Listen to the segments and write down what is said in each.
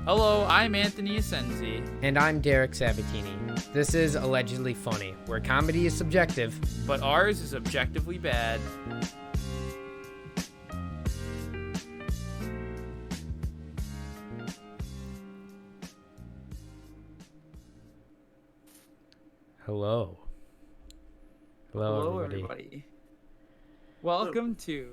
Hello, I'm Anthony Asensi. And I'm Derek Sabatini. This is Allegedly Funny, where comedy is subjective, but ours is objectively bad. Hello. Hello, everybody. Welcome to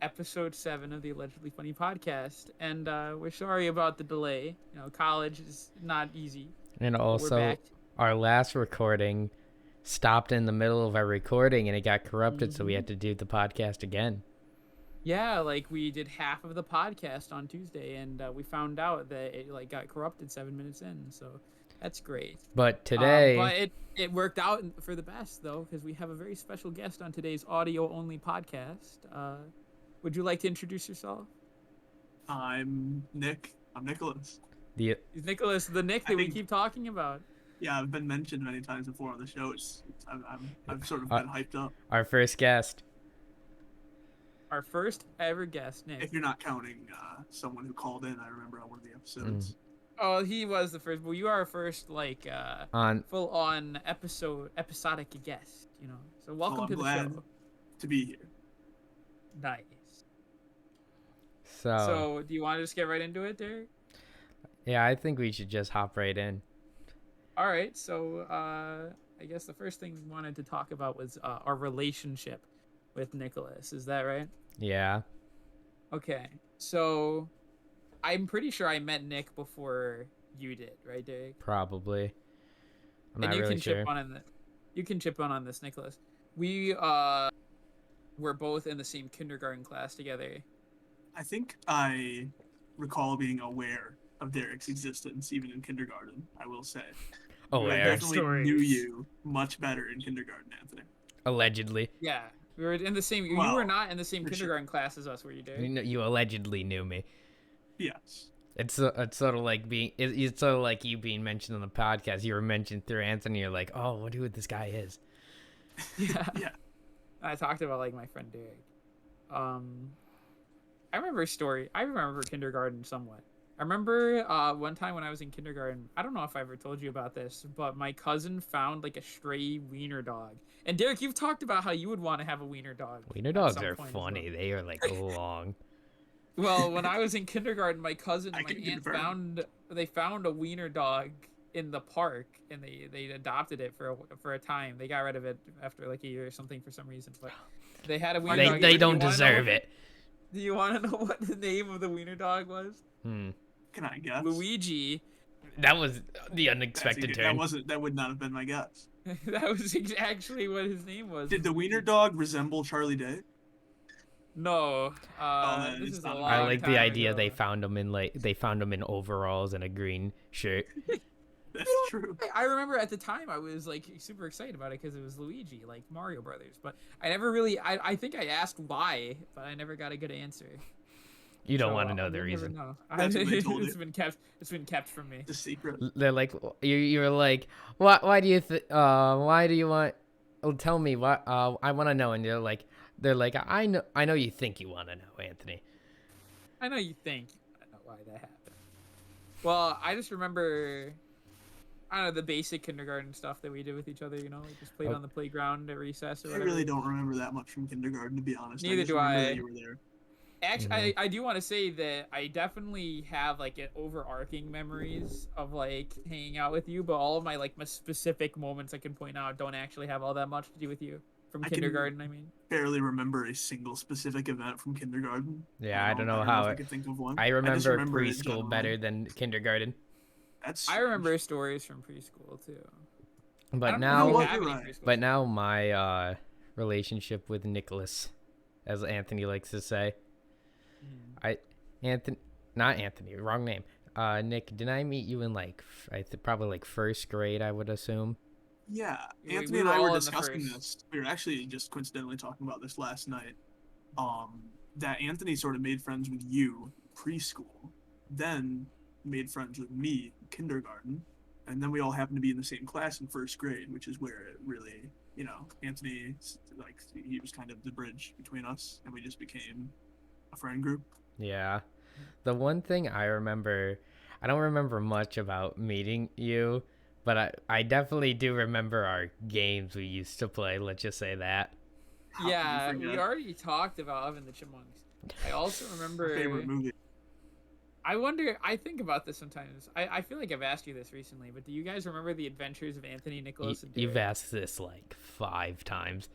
episode 7 of the Allegedly Funny podcast. And we're sorry about the delay. You know, college is not easy. And also, our last recording stopped in the middle of our recording and it got corrupted, so we had to do the podcast again. Yeah, like we did half of the podcast on Tuesday, and we found out that it got corrupted 7 minutes in, so that's great. But today... but it worked out for the best, though, because we have a very special guest on today's audio-only podcast. Would you like to introduce yourself? I'm Nick. I'm Nicholas. He's Nicholas, the Nick that we keep talking about. Yeah, I've been mentioned many times before on the show. I've sort of been hyped up. Our first guest. Our first ever guest, Nick. If you're not counting someone who called in, I remember on one of the episodes. Oh, he was the first. Well, you are our first, full-on episodic guest, you know. So welcome to the show. To be here. Nice. So, do you want to just get right into it, Derek? Yeah, I think we should just hop right in. All right. So, I guess the first thing we wanted to talk about was our relationship with Nicholas. Is that right? Yeah. Okay. So, I'm pretty sure I met Nick before you did, right, Derek? Probably. I'm not really sure. You can chip in on this, Nicholas. We were both in the same kindergarten class together. I think I recall being aware of Derek's existence even in kindergarten, I will say. Aware. I definitely knew you much better in kindergarten, Anthony. Allegedly. Yeah. We were in the same... you were not in the same kindergarten class as us, were you, Derek? You allegedly knew me. Yes. It's sort of like it's sort of like you being mentioned on the podcast. You were mentioned through Anthony. You're like, oh, I wonder who this guy is. Yeah. Yeah. I talked about my friend Derek. I remember a story. I remember kindergarten somewhat. I remember one time when I was in kindergarten. I don't know if I ever told you about this, but my cousin found a stray wiener dog. And Derek, you've talked about how you would want to have a wiener dog. Wiener dogs are funny. They are long. Well, when I was in kindergarten, my cousin and my aunt found a wiener dog in the park, and they adopted it for a time. They got rid of it after a year or something for some reason, but they had a wiener dog. They don't deserve it. Do you want to know what the name of the wiener dog was? Can I guess? Luigi. That was the unexpected turn. That would not have been my guess. That was actually what his name was. Did the wiener dog resemble Charlie Day? No. This is a long I like the idea ago. they found him in overalls and a green shirt. That's true. I remember at the time I was super excited about it because it was Luigi, like Mario Brothers. But I never really. I think I asked why, but I never got a good answer. You don't want to know the reason. That's what they told you. It's been kept from me. The secret. They're like, you're like, why do you want? Oh, tell me why. I want to know. And they're like, I know you think you want to know, Anthony. I know you think I know why that happened. Well, I just remember. I don't know, the basic kindergarten stuff that we did with each other, just played on the playground at recess or whatever. I really don't remember that much from kindergarten, to be honest. Neither do I. That you were there. Actually, I do want to say that I definitely have an overarching memories of hanging out with you, but all of my my specific moments I can point out don't actually have all that much to do with you from kindergarten. I mean, barely remember a single specific event from kindergarten. Yeah, I don't know how I could think of one. I remember preschool better than kindergarten. I remember stories from preschool too. But now my relationship with Nicholas, as Anthony likes to say. Not Anthony, wrong name. Nick, did I meet you in probably first grade, I would assume? Yeah, Anthony and I were discussing this. We were actually just coincidentally talking about this last night. That Anthony sort of made friends with you preschool, then made friends with me kindergarten, and then we all happened to be in the same class in first grade, which is where it really, Anthony, he was kind of the bridge between us, and we just became a friend group. Yeah. The one thing I remember, I don't remember much about meeting you, but I definitely do remember our games we used to play. Let's just say that. Yeah, we already talked about Alvin and the Chipmunks. I also remember. My favorite movie. I think about this sometimes. I feel like I've asked you this recently, but do you guys remember the adventures of Anthony, Nicholas, and Derek? You've asked this like 5 times.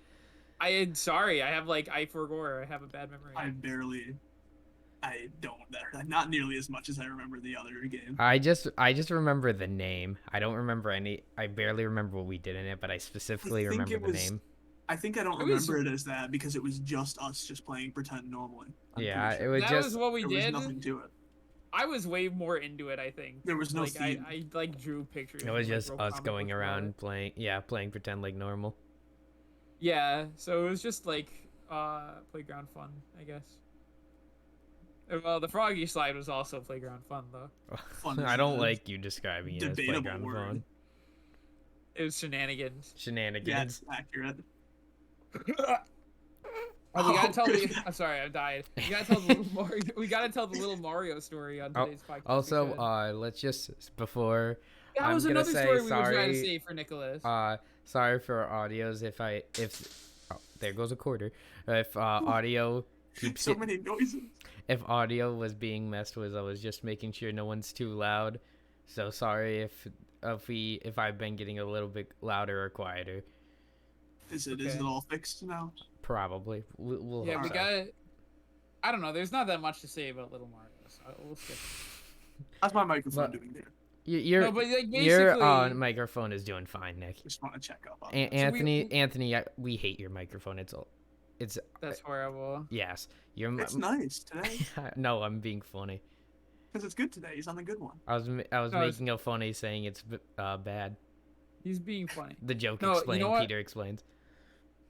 Sorry, I forgot. I have a bad memory. I don't. Not nearly as much as I remember the other game. I just remember the name. I don't remember any. I barely remember what we did in it, but I specifically remember the name. I think I don't remember it as that because it was just us just playing pretend normally. Yeah, sure. it was that just. Was what we did. There was nothing to it. I was way more into it. I think there was no theme. I like drew pictures. It was just us going around playing pretend like normal. Yeah, so it was just like playground fun, I guess. Well, the Froggy slide was also playground fun, though. Fun I don't like you describing it as playground fun. It was shenanigans. Shenanigans. Yeah, accurate. We gotta tell I'm sorry, I died. We gotta tell the little Mario. We gotta tell the little Mario story on today's podcast. Also, let's just before. That was another story we were trying to say for Nicholas. Sorry for our audios there goes a quarter. If audio keeps so many noises. If audio was being messed with, I was just making sure no one's too loud. So sorry if I've been getting a little bit louder or quieter. Is it all fixed now? Probably. We'll yeah, we got it. I don't know. There's not that much to say about Little Mario, so we'll skip it. How's my microphone doing there? Your microphone is doing fine, Nick. Just want to check up on Anthony, we hate your microphone. It's that's horrible. Yes, it's nice today. No, I'm being funny. Because it's good today. He's on the good one. I was making a funny saying it's bad. He's being funny. The joke explained. You know Peter explains.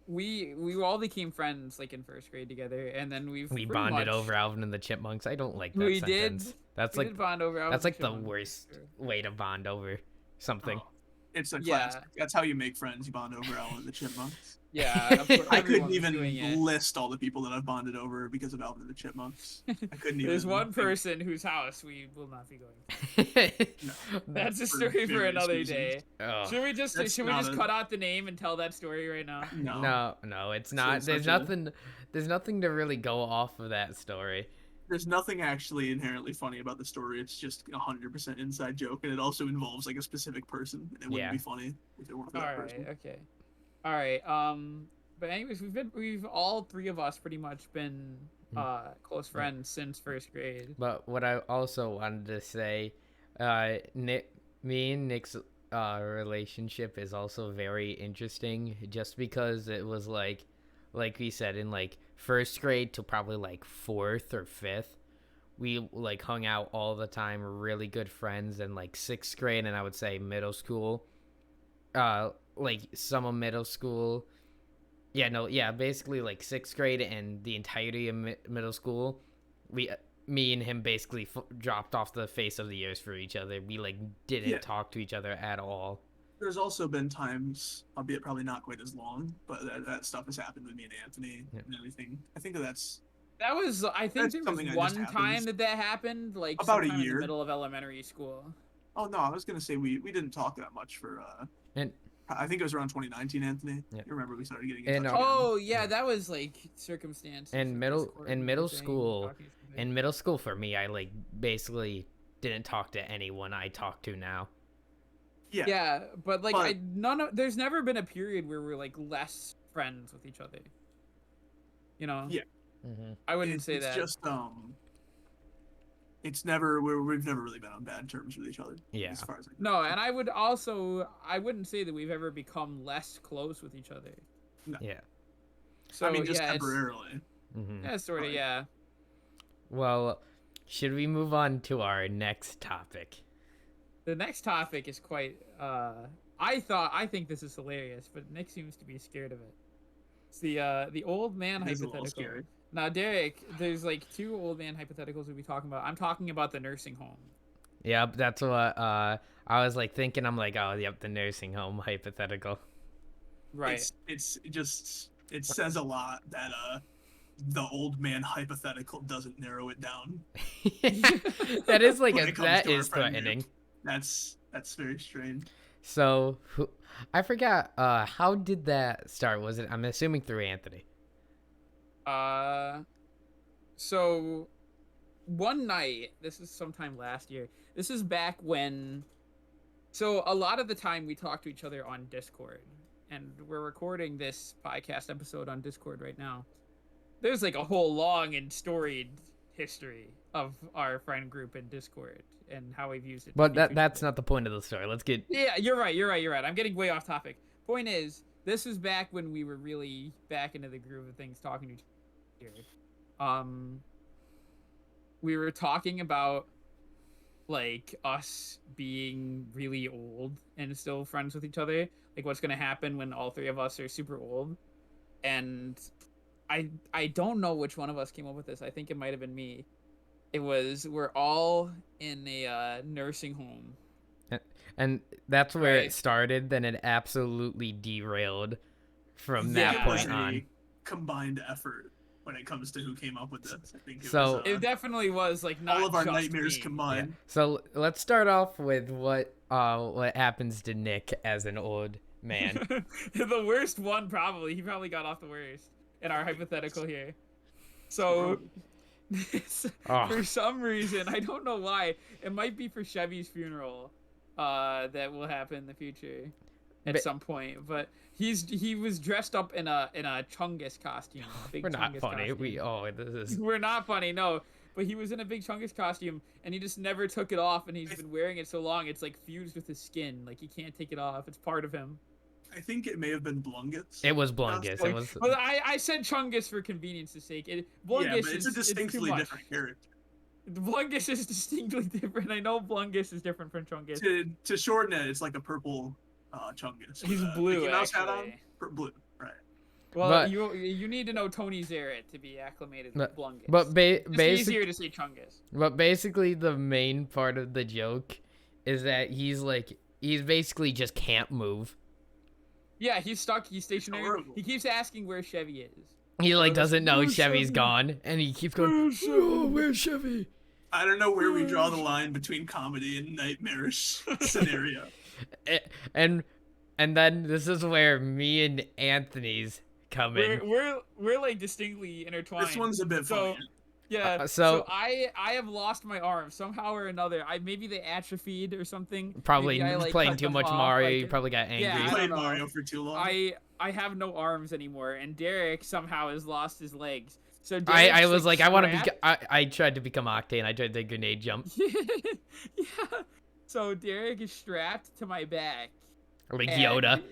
We all became friends like in first grade together, and then we bonded over Alvin and the Chipmunks. I don't like that sentence. That's we did bond over Alvin. That's like the worst way to bond over something. Oh, it's a classic. That's how you make friends. You bond over Alvin and the Chipmunks. Yeah, I couldn't even list all the people that I've bonded over because of Alvin and the Chipmunks. I couldn't even. There's one person whose house we will not be going to. No, that's a story for another day. Oh. Should we just cut out the name and tell that story right now? No, it's not. There's nothing to really go off of that story. There's nothing actually inherently funny about the story. It's just 100% inside joke, and it also involves like a specific person. And it wouldn't be funny if it weren't for that person. Okay. All right. But anyways, we've all three of us pretty much been close friends since first grade. But what I also wanted to say, me and Nick's relationship is also very interesting, just because it was like we said, in like first grade to probably like 4th or 5th, we like hung out all the time, really good friends. And like 6th grade, and I would say middle school, like some of middle school, basically like 6th grade and the entirety of middle school, me and him basically dropped off the face of the earth for each other. We like didn't talk to each other at all. There's also been times, albeit probably not quite as long, but that stuff has happened with me and Anthony and everything. I think I think there was one time that happened, like about a year in the middle of elementary school. Oh no, I was gonna say we didn't talk that much for and I think it was around 2019, Anthony. Yeah. You remember we started getting in touch again. That was like circumstance. And middle school for me, I like basically didn't talk to anyone I talk to now. Yeah, but like there's never been a period where we're like less friends with each other. You know? Yeah. Mm-hmm. I wouldn't say that. It's just we've never really been on bad terms with each other. Yeah. As far as and I wouldn't say that we've ever become less close with each other. No. Yeah. So I mean, just temporarily. Yeah, sort of. Yeah. Well, should we move on to our next topic? The next topic is quite. I think this is hilarious, but Nick seems to be scared of it. It's the old man hypothetical. Now, Derek, there's like 2 old man hypotheticals we'll be talking about. I'm talking about the nursing home. Yeah, that's what I was like thinking. I'm like, oh, yep, the nursing home hypothetical. Right. It says a lot that the old man hypothetical doesn't narrow it down. That is like that is threatening. That's very strange. So I forgot. How did that start? Was it? I'm assuming through Anthony. So one night, this is sometime last year. This is back when. So a lot of the time we talk to each other on Discord, and we're recording this podcast episode on Discord right now. There's like a whole long and storied history of our friend group in Discord and how we've used it. But that's not the point of the story. Let's get. Yeah, you're right. I'm getting way off topic. Point is, this is back when we were really back into the groove of things, talking to each other. We were talking about like us being really old and still friends with each other, like what's gonna happen when all three of us are super old. And I don't know which one of us came up with this. I think it might have been me. It was, we're all in a nursing home. And that's where it started. Then it absolutely derailed from that point on. Combined effort when it comes to who came up with this. I think it definitely was like not all of our just nightmares me. combined. Yeah. So let's start off with what happens to Nick as an old man. The worst one, probably. He probably got off the worst in our hypothetical here. So for some reason, I don't know why, it might be for Chevy's funeral that will happen in the future at some point, but he was dressed up in a Chungus costume. We're not funny. Costume. We're not funny, no. But he was in a big Chungus costume, and he just never took it off, and he's been wearing it so long, it's like fused with his skin. Like, he can't take it off. It's part of him. I think it may have been Blungus. It was Blungus. It was. Well, I said Chungus for convenience' sake. Blungus yeah, but it's a distinctly different character. Blungus is distinctly different. I know Blungus is different from Chungus. To shorten it, it's like a purple Chungus. He's blue, Mickey Mouse hat on? Blue, right. Well, but, you need to know Tony Zaret to be acclimated with Blungus. But it's easier to say Chungus. But basically, the main part of the joke is that he's basically just can't move. Yeah, he's stuck. He's stationary. He keeps asking where Chevy is. He doesn't know Chevy's gone, and he keeps going, where's Chevy? I don't know where we draw the line between comedy and nightmarish scenario. And then this is where me and Anthony's come in. We're like distinctly intertwined. This one's a bit funny. Yeah. So I have lost my arm somehow or another. Maybe they atrophied or something. Probably playing too much Mario. You probably got angry. Yeah, played Mario for too long. I have no arms anymore, and Derek somehow has lost his legs. So I was like, I want to be. I tried to become Octane. I tried the grenade jump. Yeah. So Derek is strapped to my back. Like Yoda.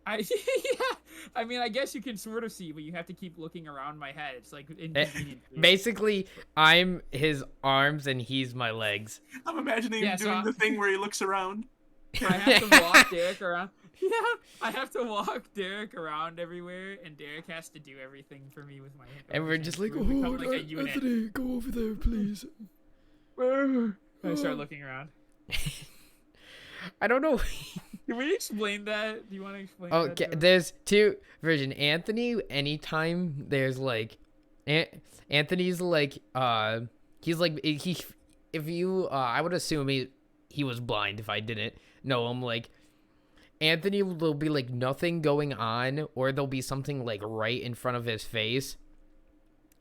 I mean, I guess you can sort of see, but you have to keep looking around my head. It's like inconvenient. Basically, I'm his arms and he's my legs. I'm imagining him doing the thing where he looks around. I have to walk Derek around. Yeah, I have to walk Derek around everywhere, and Derek has to do everything for me with my hand. And we're just like, Anthony, go over there, please. I start looking around. I don't know. Can we explain that? Do you want to explain that? Okay, there's two versions. Anthony, anytime there's like, Anthony's like, he's like, if you, I would assume he was blind if I didn't know him. Like, Anthony will be like nothing going on, or there'll be something like right in front of his face,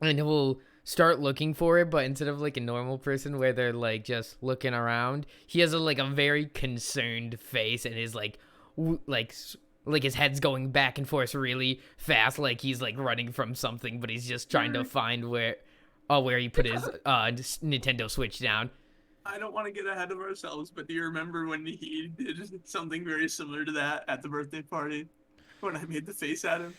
and he'll start looking for it, but instead of like a normal person where they're like just looking around, he has a very concerned face, and is like his head's going back and forth really fast, like he's like running from something, but he's just trying to find where he put his Nintendo Switch down. I don't want to get ahead of ourselves, but do you remember when he did something very similar to that at the birthday party when I made the face at him?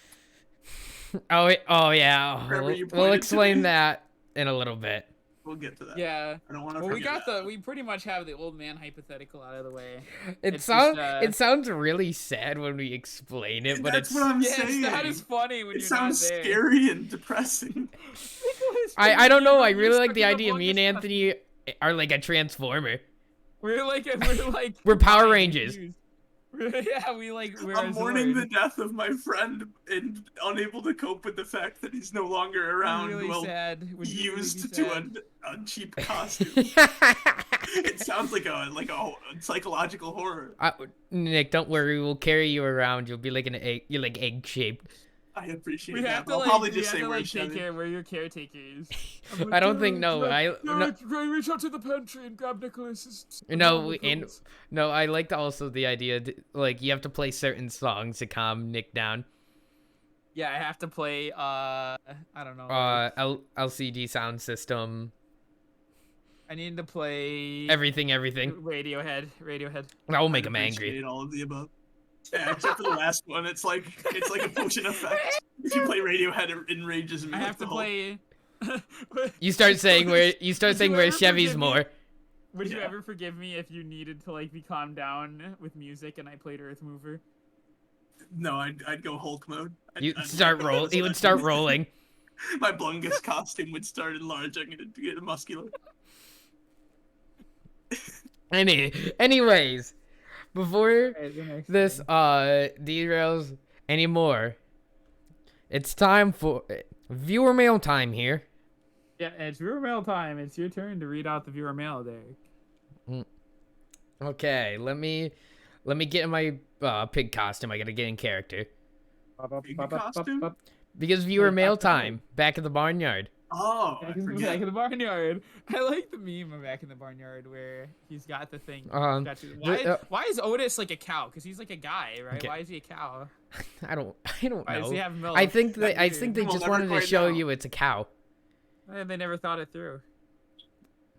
Oh yeah. We'll explain that in a little bit. We'll get to that. Yeah. I don't want to we pretty much have the old man hypothetical out of the way. It sounds really sad when we explain it, but that's what I'm saying. That is funny when it sounds scary and depressing. I don't know. I really like the idea. Me and Anthony are like a transformer. We're Power Rangers. Yeah, we're I'm mourning the death of my friend and unable to cope with the fact that he's no longer around. Really sad. Would you really used be to sad? a cheap costume. It sounds like a psychological horror. Nick, don't worry. We'll carry you around. You'll be like an egg. You're like egg shaped. I appreciate We that. have to I'll like, probably we just have say to we're like take care. We're your caretakers. I don't think no. Reach out to the pantry and grab Nicholas's. No, I liked also the idea like you have to play certain songs to calm Nick down. Yeah, I have to play. I don't know. LCD sound system. I need to play everything. Radiohead. That will make him angry. All of the above. Yeah, except for the last one, it's like a potion effect. If you play Radiohead, it enrages me. I have to play. You start saying where Chevy's more. Would you ever forgive me if you needed to like be calmed down with music and I played Earth Mover? No, I'd go Hulk mode. He would start rolling. My Blungus costume would start enlarging and it'd get muscular. Anyways, before this derails anymore, it's time for viewer mail time here. Yeah, it's viewer mail time. It's your turn to read out the viewer mail, Derek. Okay, let me get in my pig costume. I gotta get in character. Pig costume? Because viewer mail time. Back at the barnyard. Oh, back in the barnyard. I like the meme of Back in the Barnyard where he's got the thing. Why is Otis like a cow? Because he's like a guy, right? Okay. Why is he a cow? I don't know. Why does he have milk? I think they just wanted to show you it's a cow. And they never thought it through.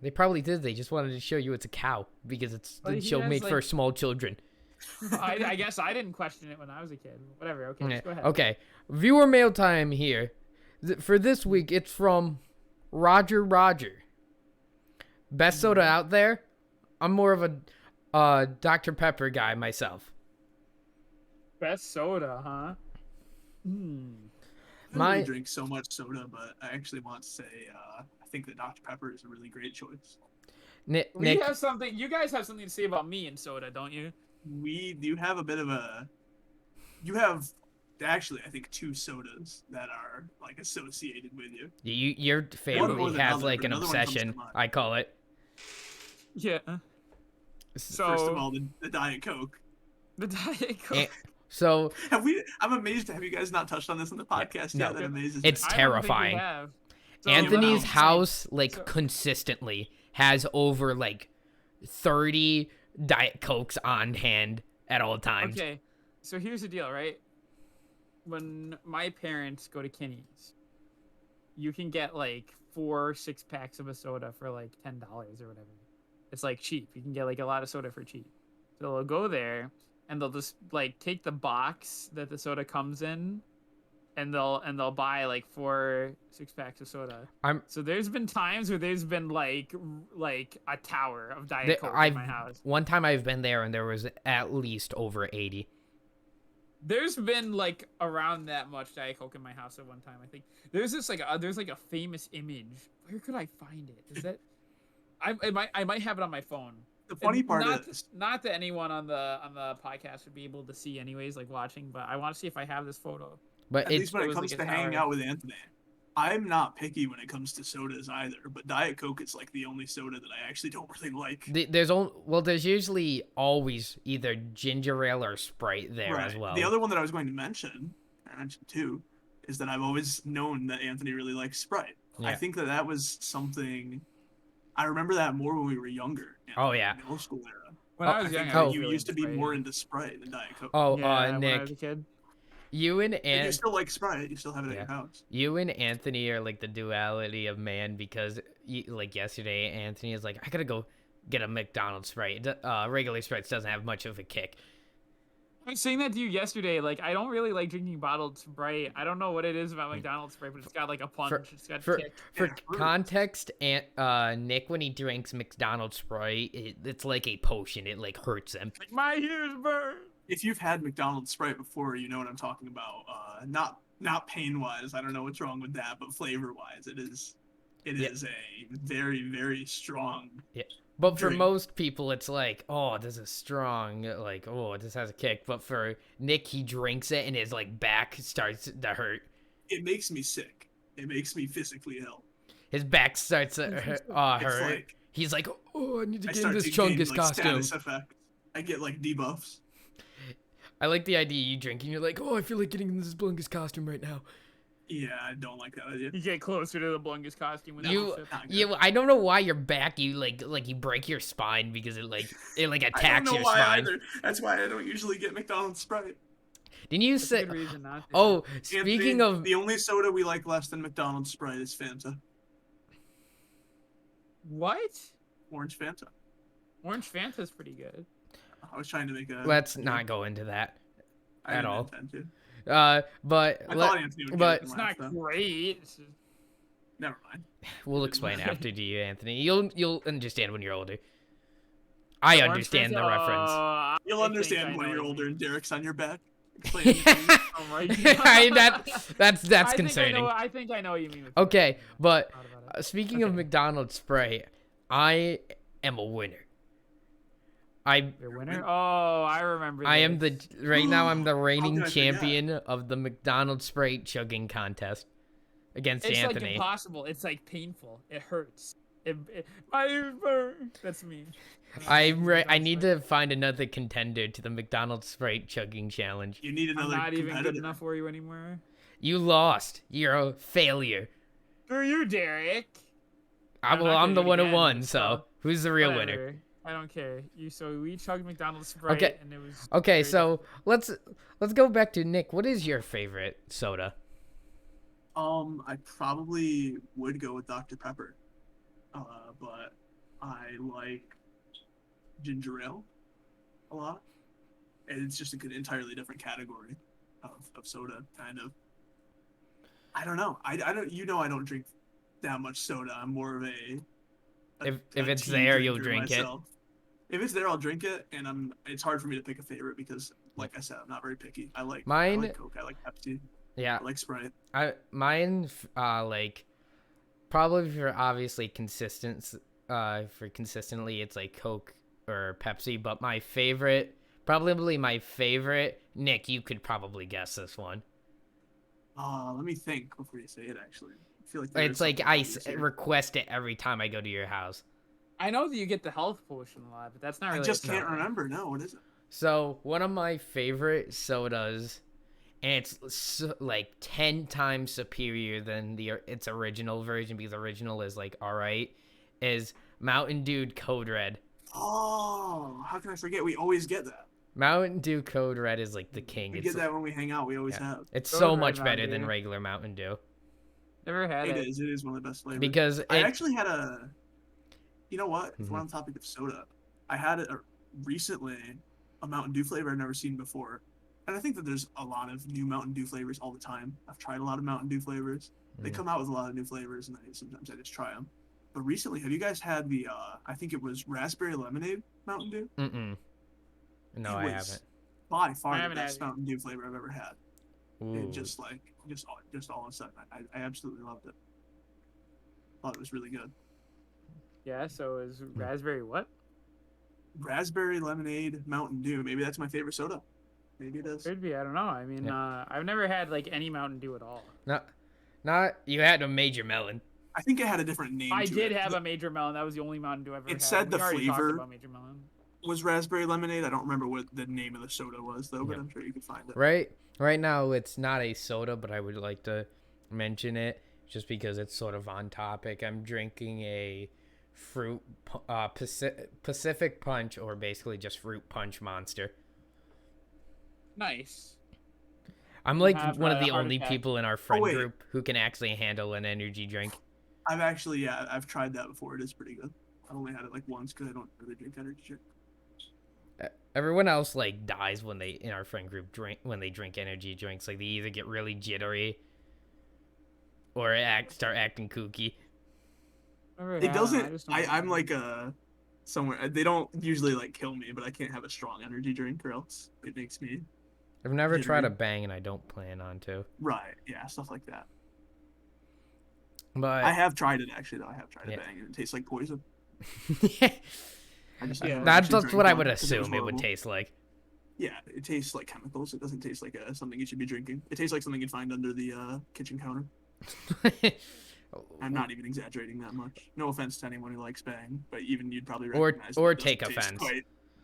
They probably did. They just wanted to show you it's a cow because it's the show made for small children. I guess I didn't question it when I was a kid. Whatever. Okay, go ahead. Okay, viewer mail time here. For this week, it's from Roger. Best soda out there? I'm more of a Dr. Pepper guy myself. Best soda, huh? I don't drink so much soda, but I actually want to say I think that Dr. Pepper is a really great choice. Nick, you guys have something to say about me and soda, don't you? We do have a bit of a. You have. Actually, I think 2 sodas that are like associated with you. Your family has like an obsession. I call it. Yeah. So first of all, the Diet Coke. The Diet Coke. So I'm amazed. Have you guys not touched on this in the podcast yet? That amazes me. It's terrifying. So Anthony's house consistently has over like 30 Diet Cokes on hand at all times. Okay, so here's the deal, right? When my parents go to Kinney's, you can get like 4 6-packs of a soda for like $10 or whatever. It's like cheap. You can get like a lot of soda for cheap. So they'll go there and they'll just like take the box that the soda comes in, and they'll buy like 4 6-packs of soda. So there's been times where there's been like a tower of Diet Coke in my house. One time I've been there and there was at least over 80. There's been like around that much Diet Coke in my house at one time. I think there's this like a famous image. Where could I find it? Is that I might have it on my phone. The funny part is not that anyone on the podcast would be able to see anyways, like watching, but I want to see if I have this photo. But at least when it comes to hanging out with Anthony, I'm not picky when it comes to sodas either. But Diet Coke is like the only soda that I actually don't really like. There's usually always either ginger ale or Sprite there as well. The other one that I was going to mention, I mentioned too, is that I've always known that Anthony really likes Sprite. Yeah. I think that was something. I remember that more when we were younger. Oh yeah, in the old school era. When I was young, you used to be more into Sprite than Diet Coke. Oh, yeah, Nick. When I was a kid. You and you still like Sprite. You still have it at your house. You and Anthony are like the duality of man because, like yesterday, Anthony is like, I gotta go get a McDonald's Sprite. Regular Sprite doesn't have much of a kick. I was saying that to you yesterday. Like, I don't really like drinking bottled Sprite. I don't know what it is about McDonald's Sprite, but it's got like a punch. It's got a kick. For context, Nick, when he drinks McDonald's Sprite, it's like a potion. It like hurts him. Like, my ears burn. If you've had McDonald's Sprite before, you know what I'm talking about. Not pain-wise, I don't know what's wrong with that, but flavor-wise, it is a very, very strong But for most people, it's like, oh, this is strong. Like, oh, this has a kick. But for Nick, he drinks it and his like back starts to hurt. It makes me sick. It makes me physically ill. His back starts to hurt. Like, he's like, oh, I need to get in this gain, Chungus costume. Status effect. I get like debuffs. I like the idea you drink and you're like, oh, I feel like getting in this Blungus costume right now. Yeah, I don't like that idea. You get closer to the Blungus costume with I don't know why your back you you break your spine because it attacks your spine. Either. That's why I don't usually get McDonald's Sprite. Didn't you That's say? a good reason not to. Oh, speaking of the only soda we like less than McDonald's Sprite is Fanta. What? Orange Fanta. Orange Fanta's pretty good. I was trying to make a. Let's not go into that at all. Intend to. But it's not great. Never mind. We'll explain after to you, Anthony. You'll understand when you're older. I understand the reference. You'll understand when you're older and Derek's on your back. Oh my God. That's concerning. I think I know what you mean. Okay, but speaking of McDonald's Sprite, I am a winner. You're a winner? Oh, I remember. I'm the reigning champion of the McDonald's Sprite chugging contest against Anthony. It's like impossible. It's like painful. It hurts. That's me. I need to find another contender to the McDonald's Sprite chugging challenge. You need another. I'm not even good enough for you anymore. You lost. You're a failure. Screw you, Derek. I'm the one who won. So who's the real winner? I don't care. So we chugged McDonald's Sprite, and it was okay. Great. So let's go back to Nick. What is your favorite soda? I probably would go with Dr. Pepper, but I like ginger ale a lot, and it's just an entirely different category of soda, kind of. I don't know. I don't. I don't drink that much soda. I'm more of a if it's there, you'll drink myself. If it's there, I'll drink it, and it's hard for me to pick a favorite because, like I said, I'm not very picky. I like Coke, I like Pepsi. Yeah. I like Sprite. Mine probably for obviously consistently it's like Coke or Pepsi, but probably my favorite, Nick, you could probably guess this one. Let me think before you say it, actually. I feel like it's like I request it every time I go to your house. I know that you get the health potion a lot, but that's not really. I just can't remember. No, what is it? So one of my favorite sodas, and it's like 10 times superior than its original version because original is like alright, is Mountain Dew Code Red. Oh, how can I forget? We always get that. Mountain Dew Code Red is like the king. We get that when we hang out. We always have. It's so much better than regular Mountain Dew. Never had it. It is one of the best flavors. Because I actually had a. You know what? If we're on the topic of soda, I had recently a Mountain Dew flavor I've never seen before, and I think that there's a lot of new Mountain Dew flavors all the time. I've tried a lot of Mountain Dew flavors. They come out with a lot of new flavors, and sometimes I just try them. But recently, have you guys had the? I think it was raspberry lemonade Mountain Dew. No, I haven't. By far the best Mountain Dew flavor I've ever had. It just all of a sudden, I absolutely loved it. Thought it was really good. Yeah, so is raspberry what? Raspberry lemonade Mountain Dew. Maybe that's my favorite soda. Maybe it is. Could be. I don't know. I mean, I've never had like any Mountain Dew at all. Not you had a Major Melon. I think it had a different name. I did have a Major Melon. That was the only Mountain Dew I've ever had. It said the flavor Major Melon was raspberry lemonade. I don't remember what the name of the soda was though, but I'm sure you could find it. Right now, it's not a soda, but I would like to mention it just because it's sort of on topic. I'm drinking a fruit Pacific Punch, or basically just fruit punch Monster. Nice. I'm like one of the only people in our friend group who can actually handle an energy drink. I've tried that before. It is pretty good. I only had it like once because I don't really drink energy drink. Everyone else like dies when they in our friend group drink energy drinks. Like they either get really jittery or start acting kooky. It doesn't. I'm like somewhere. They don't usually like kill me, but I can't have a strong energy drink or else it makes me. I've never tried a bang, and I don't plan on to. Right. Yeah. Stuff like that. But I have tried it actually. Though I have tried a bang, and it tastes like poison. That's what I would assume it would taste like. Yeah, it tastes like chemicals. It doesn't taste like something you should be drinking. It tastes like something you'd find under the kitchen counter. I'm not even exaggerating that much. No offense to anyone who likes Bang, but even you'd probably recognize or take offense.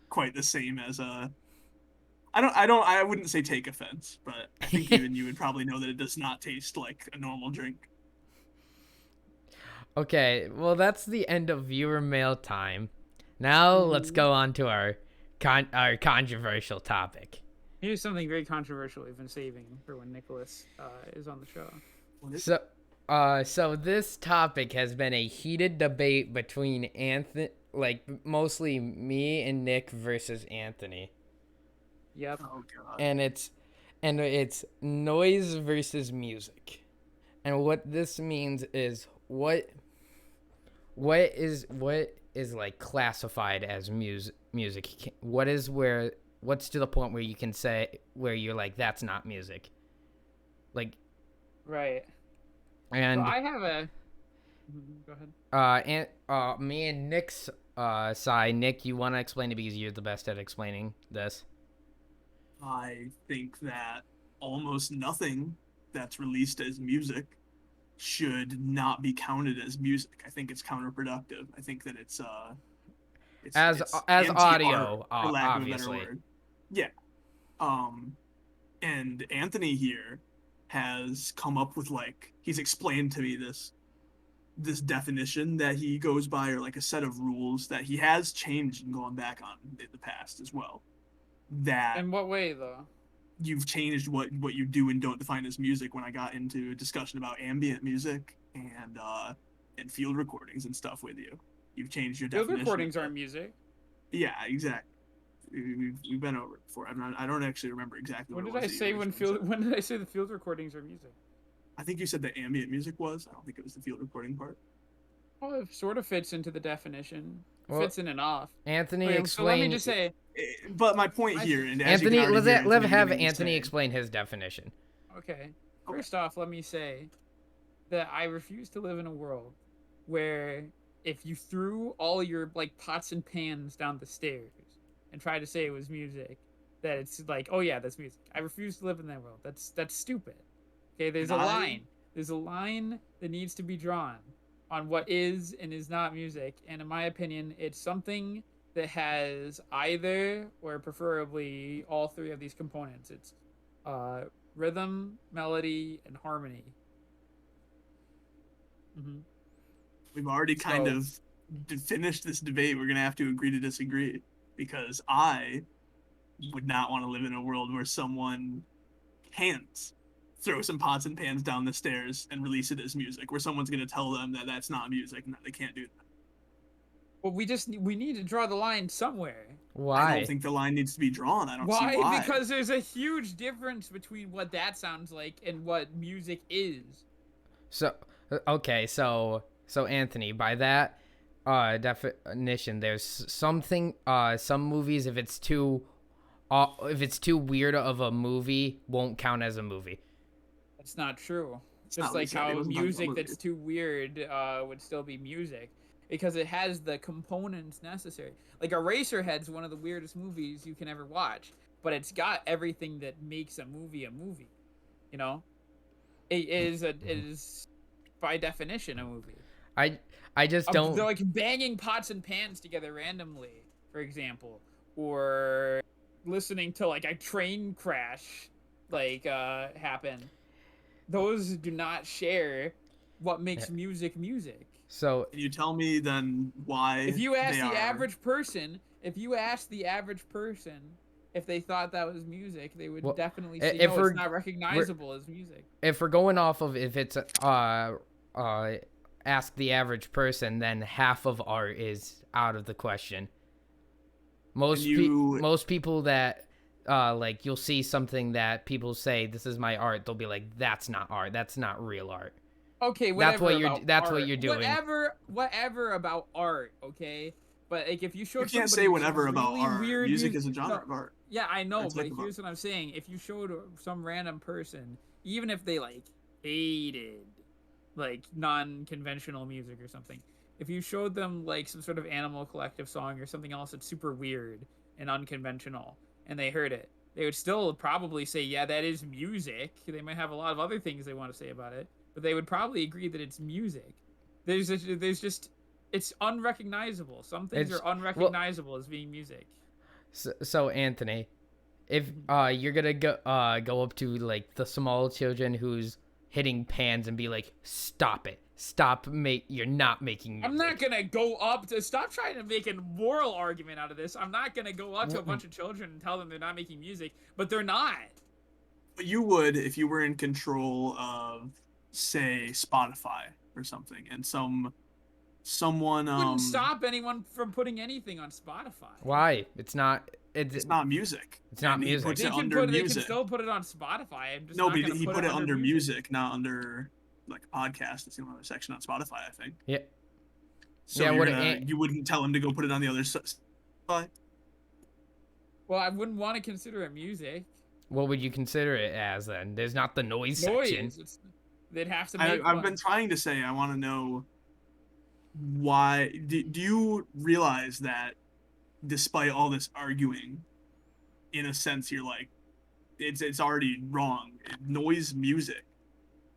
Quite the same as I wouldn't say take offense, but I think even you would probably know that it does not taste like a normal drink. Okay, well that's the end of viewer mail time. Now let's go on to our controversial topic. Here's something very controversial we've been saving for when Nicholas is on the show. So this topic has been a heated debate between mostly me and Nick versus Anthony. Yep. Oh god. And it's noise versus music. And what this means is what is like classified as music. What's to the point where you can say where you're like that's not music. Like right. And well, I have a go ahead. Me and Nick's side. Nick, you want to explain it because you're the best at explaining this. I think that almost nothing that's released as music should not be counted as music. I think it's counterproductive. I think that it's as audio, for lack obviously. Of a better word. Yeah. And Anthony here has come up with he's explained to me this definition that he goes by, or like a set of rules that he has changed and gone back on in the past as well. That in what way though? You've changed what you do and don't define as music when I got into a discussion about ambient music and field recordings and stuff with you. You've changed your definition. Field recordings aren't music. Yeah, exactly. We've been over it before. I don't actually remember exactly what did I say when did I say the field recordings are music? I think you said the ambient music was. I don't think it was the field recording part. Well, it sort of fits into the definition. Fits in and off. Anthony explained. So let me just say. But my point here, and Anthony, let's have Anthony explain his definition. Okay. First off, let me say that I refuse to live in a world where if you threw all your pots and pans down the stairs and tried to say it was music, that it's like, oh yeah, that's music. I refuse to live in that world. That's stupid. Okay, there's a line. There's a line that needs to be drawn on what is and is not music, and in my opinion, it's something that has either or preferably all three of these components. It's rhythm, melody, and harmony. Mm-hmm. We've already kind of finished this debate. We're gonna have to agree to disagree, because I would not want to live in a world where someone can't throw some pots and pans down the stairs and release it as music, where someone's going to tell them that that's not music and that they can't do that. Well, we need to draw the line somewhere. Why? I don't think the line needs to be drawn. I don't see why. Because there's a huge difference between what that sounds like and what music is. So, okay, so Anthony, by that definition, there's something, some movies, if it's too weird of a movie, won't count as a movie. That's not true. Just like how music that's too weird would still be music, because it has the components necessary. Like Eraserhead's one of the weirdest movies you can ever watch, but it's got everything that makes a movie a movie. You know, it is by definition a movie. I just don't. They're like banging pots and pans together randomly, for example, or listening to like a train crash happen. Those do not share what makes music music. So can you tell me then why? If you ask the average person if they thought that was music, they would definitely say no, it's not recognizable as music. If we're going off of if it's ask the average person, then half of art is out of the question. Most people that you'll see something that people say this is my art, they'll be like, that's not art, that's not real art. Okay, whatever. That's what you're doing. Whatever about art, okay? But like if you showed, you can't say whatever about art. Music is a genre of art. Yeah, I know, but here's what I'm saying: if you showed some random person, even if they hated non-conventional music or something, if you showed them like some sort of Animal Collective song or something else that's super weird and unconventional, and they heard it, they would still probably say, yeah, that is music. They might have a lot of other things they want to say about it, but they would probably agree that it's music. There's just it's unrecognizable. Some things are unrecognizable as being music. So Anthony, if you're gonna go up to like the small children who's hitting pans and be like, stop it, you're not making music. I'm not gonna go up to stop trying to make a moral argument out of this. I'm not gonna go up to a bunch of children and tell them they're not making music, but they're not. But you would if you were in control of, say, Spotify or something, and someone wouldn't stop anyone from putting anything on Spotify. Why? It's not music. It's not music. They can still put it on Spotify. I'm just no, but he put it under music, not under like a podcast. It's in another section on Spotify, I think. Yeah. So you wouldn't tell him to go put it on the other side? Well, I wouldn't want to consider it music. What would you consider it as then? There's not the noise section. They'd have to make I've been trying to say I want to know why. Do you realize that despite all this arguing, in a sense, you're like, it's already wrong. Noise music,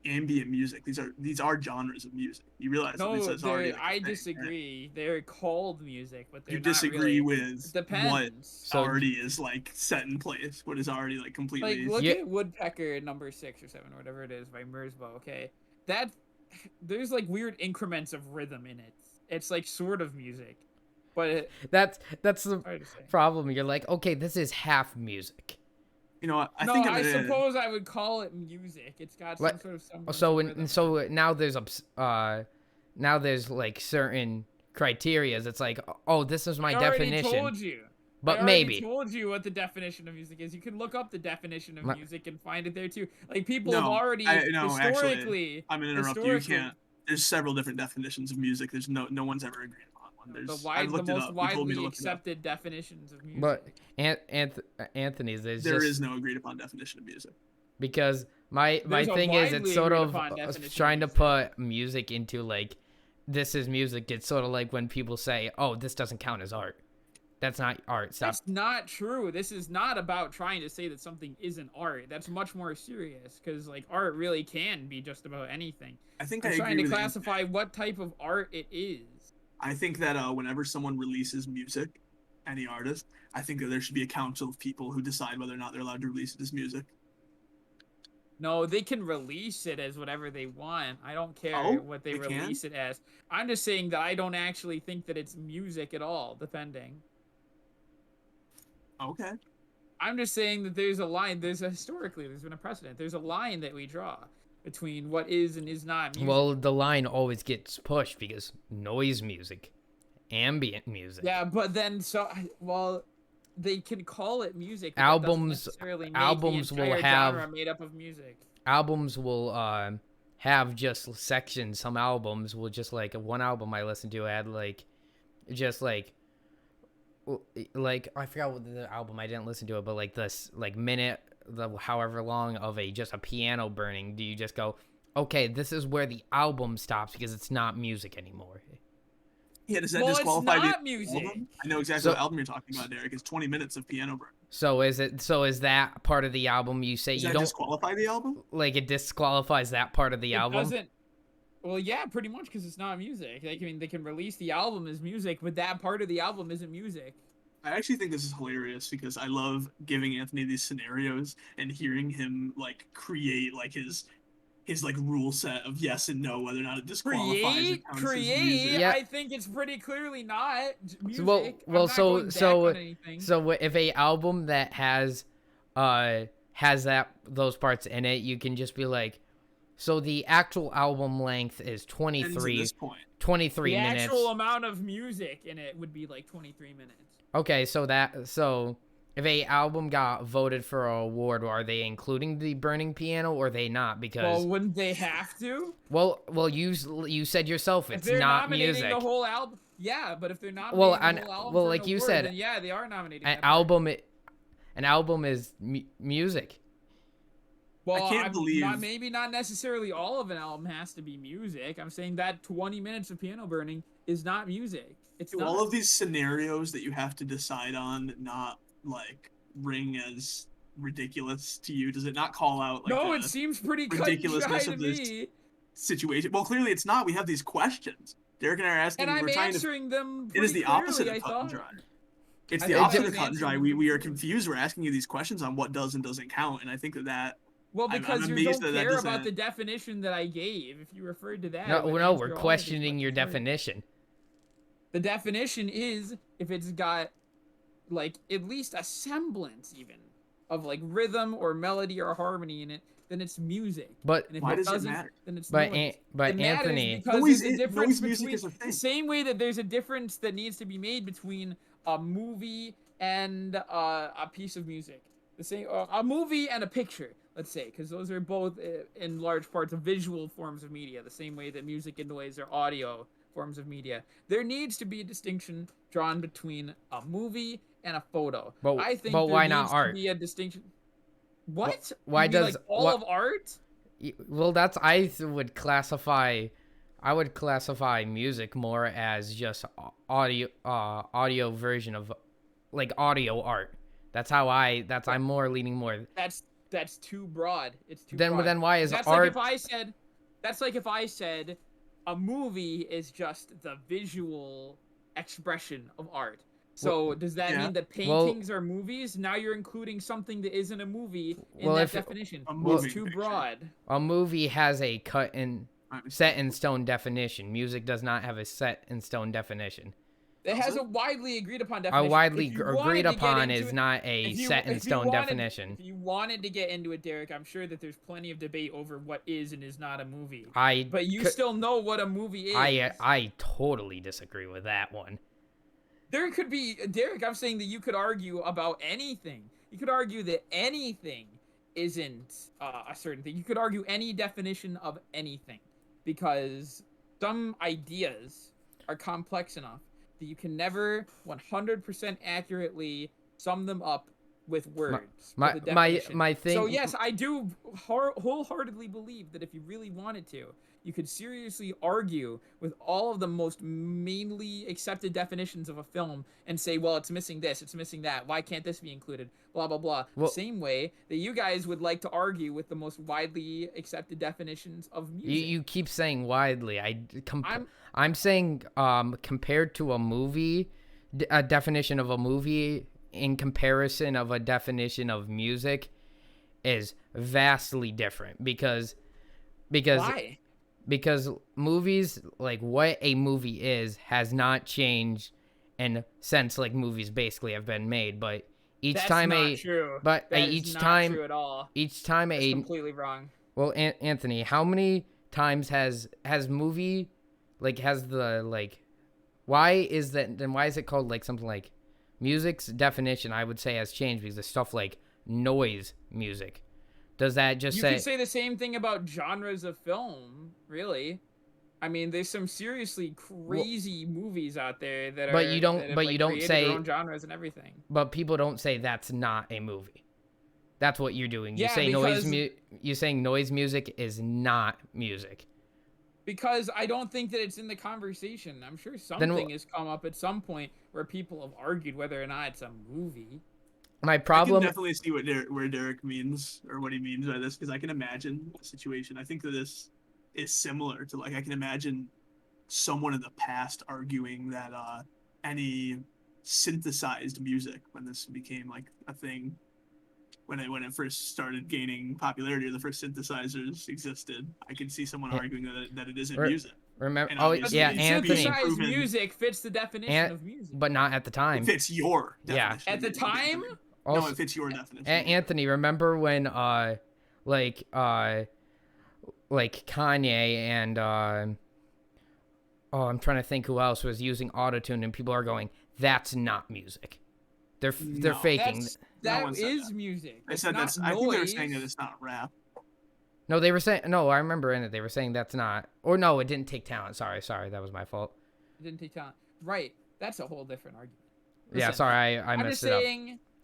ambient music. These are genres of music. You realize? No, this is already I disagree. Right? They're called music, but they're you disagree not really. with what already is like set in place. What is already like completely. Like look at Woodpecker No. 6 or 7 or whatever it is by Merzbow. Okay, that there's like weird increments of rhythm in it. It's like sort of music. But that's the problem. You're like, okay, this is half music. You know, I suppose I would call it music. It's got some sort of so now there's like certain criterias. It's like, oh, this is my definition. I already told you. But I told you what the definition of music is. You can look up the definition of music and find it there too. Like people have already historically. I'm gonna interrupt you. You can't. There's several different definitions of music. There's no one's ever agreed upon one. The most widely accepted definitions of music. But Anthony, there is no agreed upon definition of music. Because my thing is, it's sort of trying to put music into like, this is music. It's sort of like when people say, oh, this doesn't count as art. That's not art. Stop. That's not true. This is not about trying to say that something isn't art. That's much more serious because like art really can be just about anything. I think I'm trying to classify what type of art it is. I think that whenever someone releases music, any artist, I think that there should be a council of people who decide whether or not they're allowed to release it as music. No, they can release it as whatever they want. I don't care what they release it as. I'm just saying that I don't actually think that it's music at all, depending. Okay. I'm just saying that there's a line. There's been a precedent. There's a line that we draw between what is and is not music. Well, the line always gets pushed because noise music, ambient music. Yeah, but then they can call it music. Albums will have genre made up of music. Albums will have just sections. Some albums will just like one album I listened to had like just like I forgot what the album, I didn't listen to it, but like this like minute, however long of just a piano burning. Do you just go, okay, this is where the album stops because it's not music anymore? Yeah, does that disqualify it's not music? Album? I know exactly what album you're talking about, Derek. It's 20 minutes of piano burn. So is that part of the album you say you don't disqualify the album? Like it disqualifies that part of the album? Doesn't. Well, yeah, pretty much because it's not music. Like, I mean, they can release the album as music, but that part of the album isn't music. I actually think this is hilarious because I love giving Anthony these scenarios and hearing him like create like his like rule set of yes and no, whether or not it disqualifies. Create. Yeah. I think it's pretty clearly not music. So if a album that has those parts in it, you can just be like, so the actual album length is 23 minutes. The actual amount of music in it would be like 23 minutes. Okay, so if a album got voted for an award, are they including the burning piano or are they not? Because wouldn't they have to? Well, you said yourself it's not music. The whole album, yeah, but if they're nominating the whole album, like you said, then yeah, they are nominating an album. An album is music. Well, I can't believe maybe not necessarily all of an album has to be music. I'm saying that 20 minutes of piano burning is not music. It's not. All of these scenarios that you have to decide on not like ring as ridiculous to you. Does it not call out like no? It seems pretty ridiculousness of this situation. Well, clearly it's not. We have these questions. Derek and I are asking. And I'm answering them. It is the opposite of cut and dry. It's the opposite of cut and dry. We are confused. We're asking you these questions on what does and doesn't count, and I think that. Well, because you don't care about the definition that I gave. If you referred to that. No, we're questioning your definition. The definition is if it's got, like, at least a semblance even of like rhythm or melody or harmony in it, then it's music. But why does it matter? Then it's noise. But Anthony, noise music is a thing. The same way that there's a difference that needs to be made between a movie and a piece of music. The same, a movie and a picture, let's say, because those are both in large parts of visual forms of media. The same way that music and noise are audio forms of media. There needs to be a distinction drawn between a movie and a photo. But I think why there not needs art? to be a distinction. What? Why you does mean, like, all of art? Well, I would classify music more as just audio version of like audio art. I'm more leaning more. That's too broad. It's too broad. Then why is that's art? That's like if I said a movie is just the visual expression of art. So does that mean that paintings are movies? Now you're including something that isn't a movie in that definition. It's too broad. A movie has a set in stone definition. Music does not have a set in stone definition. It has a widely agreed upon definition. A widely agreed upon is not a set in stone definition. If you wanted to get into it, Derek, I'm sure that there's plenty of debate over what is and is not a movie. But you still know what a movie is. I totally disagree with that one. There could be, Derek, I'm saying that you could argue about anything. You could argue that anything isn't a certain thing. You could argue any definition of anything because some ideas are complex enough that you can never 100% accurately sum them up with words. My thing. So yes, I do wholeheartedly believe that if you really wanted to, you could seriously argue with all of the most mainly accepted definitions of a film and say, well, it's missing this, it's missing that. Why can't this be included? Blah, blah, blah. Well, the same way that you guys would like to argue with the most widely accepted definitions of music. You keep saying widely. I'm saying compared to a movie, a definition of a movie in comparison of a definition of music is vastly different because why? Because movies, like what a movie is, has not changed since like movies basically have been made. But each That's time not true. But that each is not time, true at all. Each time That's completely wrong. Well, Anthony, how many times has movie, like has the like, why is that? Then why is it called like something like music's definition? I would say has changed because of stuff like noise music. Does that just say... You could say the same thing about genres of film, really. I mean, there's some seriously crazy movies out there that but you don't say their own genres and everything. But people don't say that's not a movie. That's what you're doing. You say you're saying noise music is not music. Because I don't think that it's in the conversation. I'm sure something has come up at some point where people have argued whether or not it's a movie. My problem. I can definitely see where Derek means or what he means by this because I can imagine a situation. I think that this is similar to like I can imagine someone in the past arguing that any synthesized music when this became like a thing when it first started gaining popularity or the first synthesizers existed. I can see someone arguing that it isn't music. Remember? Anthony. Synthesized music fits the definition of music, but not at the time. It fits your definition. Yeah, at the time. Also, no, it fits your definition. Anthony, remember when like Kanye and I'm trying to think who else was using autotune and people are going, that's not music. They're faking. That is music. I said that's. I think they were saying that it's not rap. No, they were saying. No, I remember in it they were saying that's not. Or no, it didn't take talent. Sorry, that was my fault. It didn't take talent. Right. That's a whole different argument. Listen, yeah, sorry, I messed it up.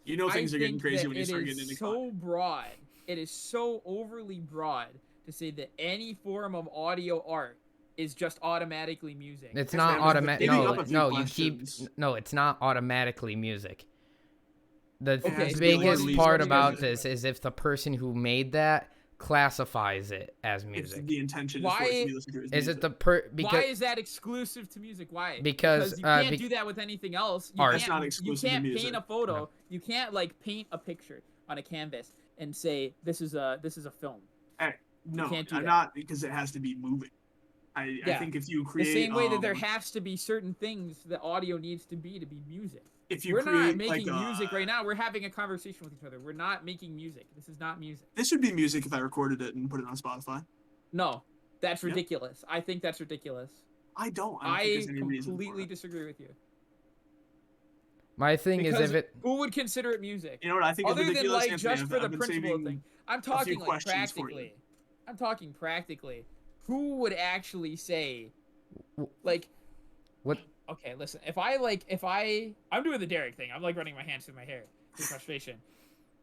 You know things are getting crazy when you start getting into so broad it is so overly broad to say that any form of audio art is just automatically music. It's not automatic. No, it's not automatically music. The biggest part about this is if the person who made that classifies it as music. If the intention is for it to be listed as music. Is it why is that exclusive to music? Why? Because you can't do that with anything else. It's not exclusive to music. You can't paint a photo. No. You can't like paint a picture on a canvas and say this is a film. Hey, no, I'm not, because it has to be moving. I think if you create the same way that there has to be certain things that audio needs to be music. We're not making music right now. We're having a conversation with each other. We're not making music. This is not music. This would be music if I recorded it and put it on Spotify. No, that's ridiculous. I think that's ridiculous. I completely disagree with you. My thing is, who would consider it music? You know what I think? Other than like just for the principle thing. I'm talking like practically. I'm talking practically. Who would actually say, like, what? Okay, listen. I'm doing the Derek thing. I'm like running my hands through my hair through frustration.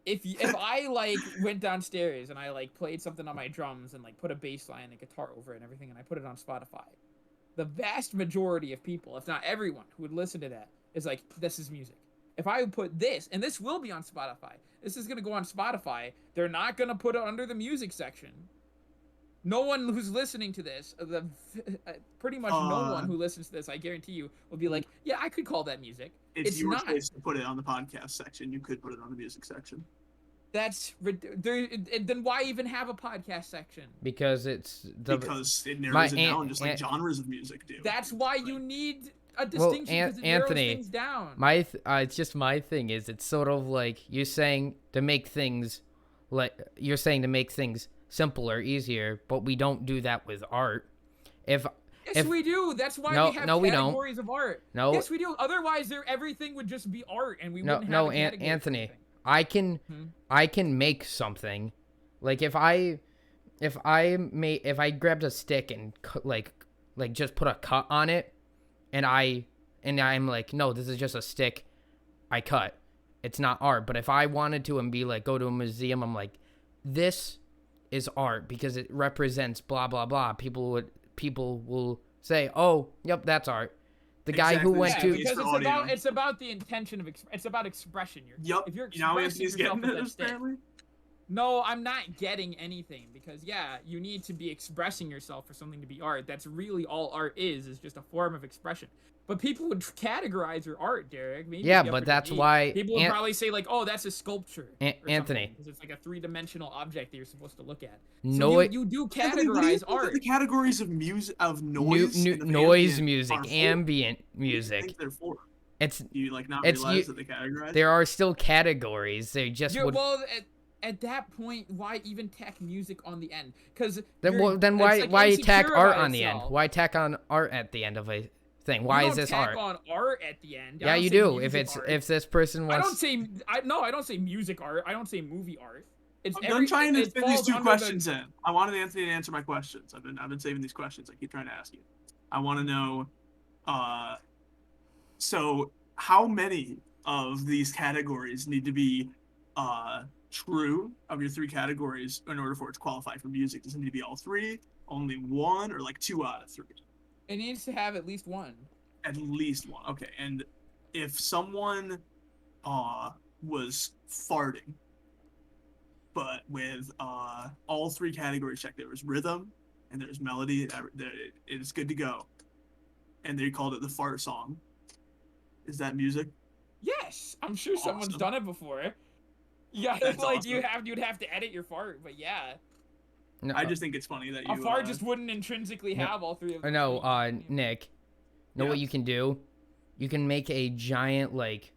If I like went downstairs and I like played something on my drums and like put a bass line and a guitar over it and everything and I put it on Spotify, the vast majority of people, if not everyone, who would listen to that is like, this is music. If I would put this, and this will be on Spotify, this is gonna go on Spotify. They're not gonna put it under the music section. No one who's listening to this, pretty much no one who listens to this, I guarantee you, will be like, yeah, I could call that music. It's your choice to put it on the podcast section. You could put it on the music section. Then why even have a podcast section? Because because it narrows it down, just like genres of music do. That's why you need a distinction, because it narrows things down. It's just my thing is, it's sort of like you're saying to make things simpler, easier, but we don't do that with art. Yes, we do. That's why we have categories of art. No. Yes, we do. Otherwise, everything would just be art, and we wouldn't have a category. Anthony, I can make something. Like if I grabbed a stick and like just put a cut on it, and I'm like, no, this is just a stick I cut. It's not art. But if I wanted to and be like, go to a museum, I'm like, this is art because it represents blah blah blah. People will say, oh, yep, that's art. The guy who went to because it's about the intention of it's about expression. If you're expressing yourself with that stick. No, I'm not getting anything, because you need to be expressing yourself for something to be art. That's really all art is just a form of expression. But people would categorize your art, Derek. Maybe but that's why people would probably say like, "Oh, that's a sculpture." Anthony, because it's like a three-dimensional object that you're supposed to look at. So you do categorize art. The categories of music, of noise, noise music, ambient music. I think they're for. Do you like not realize that they categorize? There are still categories. They just At that point, why even tack music on the end? Because then why tack art on the end? Why tack on art at the end of a thing? Why is this art? You don't tack on art at the end. Yeah, you do. If this person wants, I don't say music art. I don't say movie art. I'm trying to fit these two questions in. I wanted Anthony to answer my questions. I've been saving these questions. I keep trying to ask you. I want to know. So how many of these categories need to be true of your three categories in order for it to qualify for music? Does it need to be all three, only one, or like 2 out of 3? It needs to have at least one. At least one. Okay. And if someone was farting, but with all 3 categories checked, there was rhythm and there's melody, it is good to go, and they called it the fart song, is that music? Yes, I'm sure someone's done it before. Yeah, it's like awesome. You'd have to edit your fart, but yeah. No, I just think it's funny that a fart just wouldn't intrinsically have all 3 of them. No, Nick, what you can do? You can make a giant, like,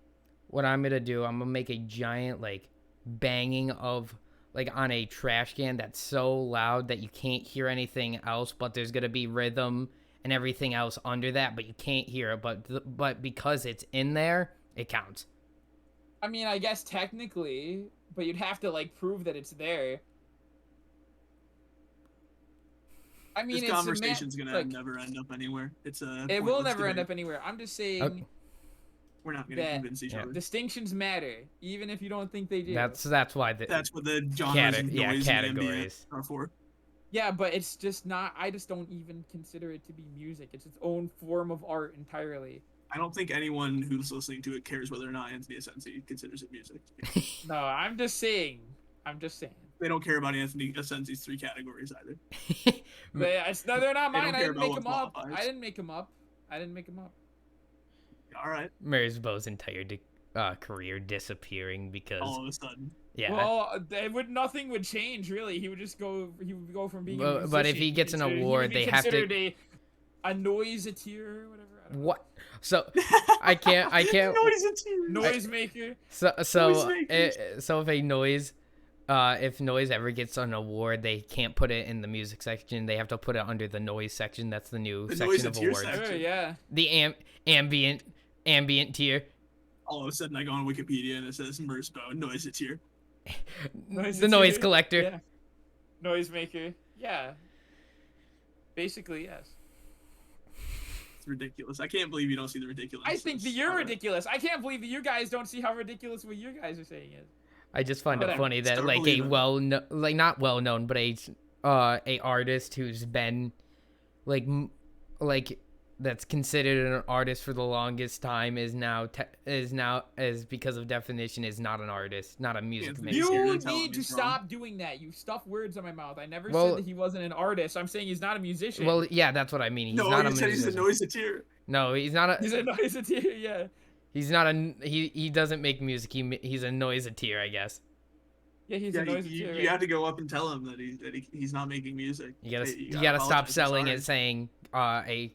what I'm gonna do, I'm gonna make a giant, like, banging of, like, on a trash can that's so loud that you can't hear anything else, but there's gonna be rhythm and everything else under that, but you can't hear it, but because it's in there, it counts. I mean, I guess technically, but you'd have to, like, prove that it's there. I mean, this conversation's gonna never end up anywhere. It will never end up anywhere. I'm just saying, We're not going to convince each other. Distinctions matter, even if you don't think they do. That's why that's what the genres of noise categories are for. Yeah, but it's just not. I just don't even consider it to be music. It's its own form of art entirely. I don't think anyone who's listening to it cares whether or not Anthony Asensi considers it music. No, I'm just saying. They don't care about Anthony Asensi's 3 categories either. They're not mine. I didn't make them up. Qualifies. I didn't make them up. All right. Mersbo's entire career disappearing because all of a sudden. Yeah. Well, nothing would change really. He would just go. He would go from being. A musician, but if he gets an award, they have to. A Noiseteer or whatever. What? So I can't. Noisemaker. So if a noise. If noise ever gets an award, they can't put it in the music section. They have to put it under the noise section. That's the new section of awards. Section. Yeah. The ambient tier. All of a sudden, I go on Wikipedia and it says Mersbo, Noiseteer. The noise collector. Yeah. Noisemaker. Yeah. Basically, yes. It's ridiculous. I can't believe you don't see the ridiculous. I think that you're ridiculous. I can't believe that you guys don't see how ridiculous what you guys are saying is. I just find it funny that like not well known, but a artist who's been like that's considered an artist for the longest time is because of definition is not an artist, not a music maker. You need to stop doing that. You stuff words in my mouth. I never said that he wasn't an artist. I'm saying he's not a musician. Well, yeah, that's what I mean. He's not a musician. He's a Noiseteer. No, he's not a. He's a Noiseteer. Yeah. He's not a. He doesn't make music. He's a Noiseteer, I guess. Yeah, he's a Noiseteer. You have to go up and tell him that he's not making music. You gotta stop selling it, saying You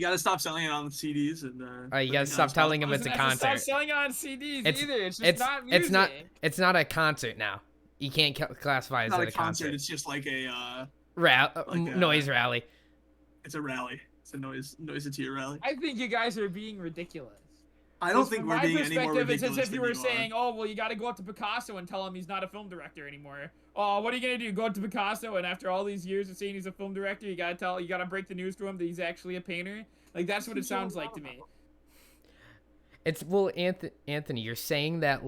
gotta stop selling it on CDs and. You gotta stop telling him it's a concert. Stop selling it on CDs either. It's just not music. It's not a concert now. You can't classify it as a concert. It's just like a noise rally. It's a rally. It's a Noiseteer rally. I think you guys are being ridiculous. I don't think we're being any more ridiculous. It's as if you were saying, "Oh, well, you got to go up to Picasso and tell him he's not a film director anymore." Oh, what are you gonna do? Go up to Picasso and after all these years of saying he's a film director, you gotta break the news to him that he's actually a painter? Like that's what it sounds like to me. Anthony, you're saying that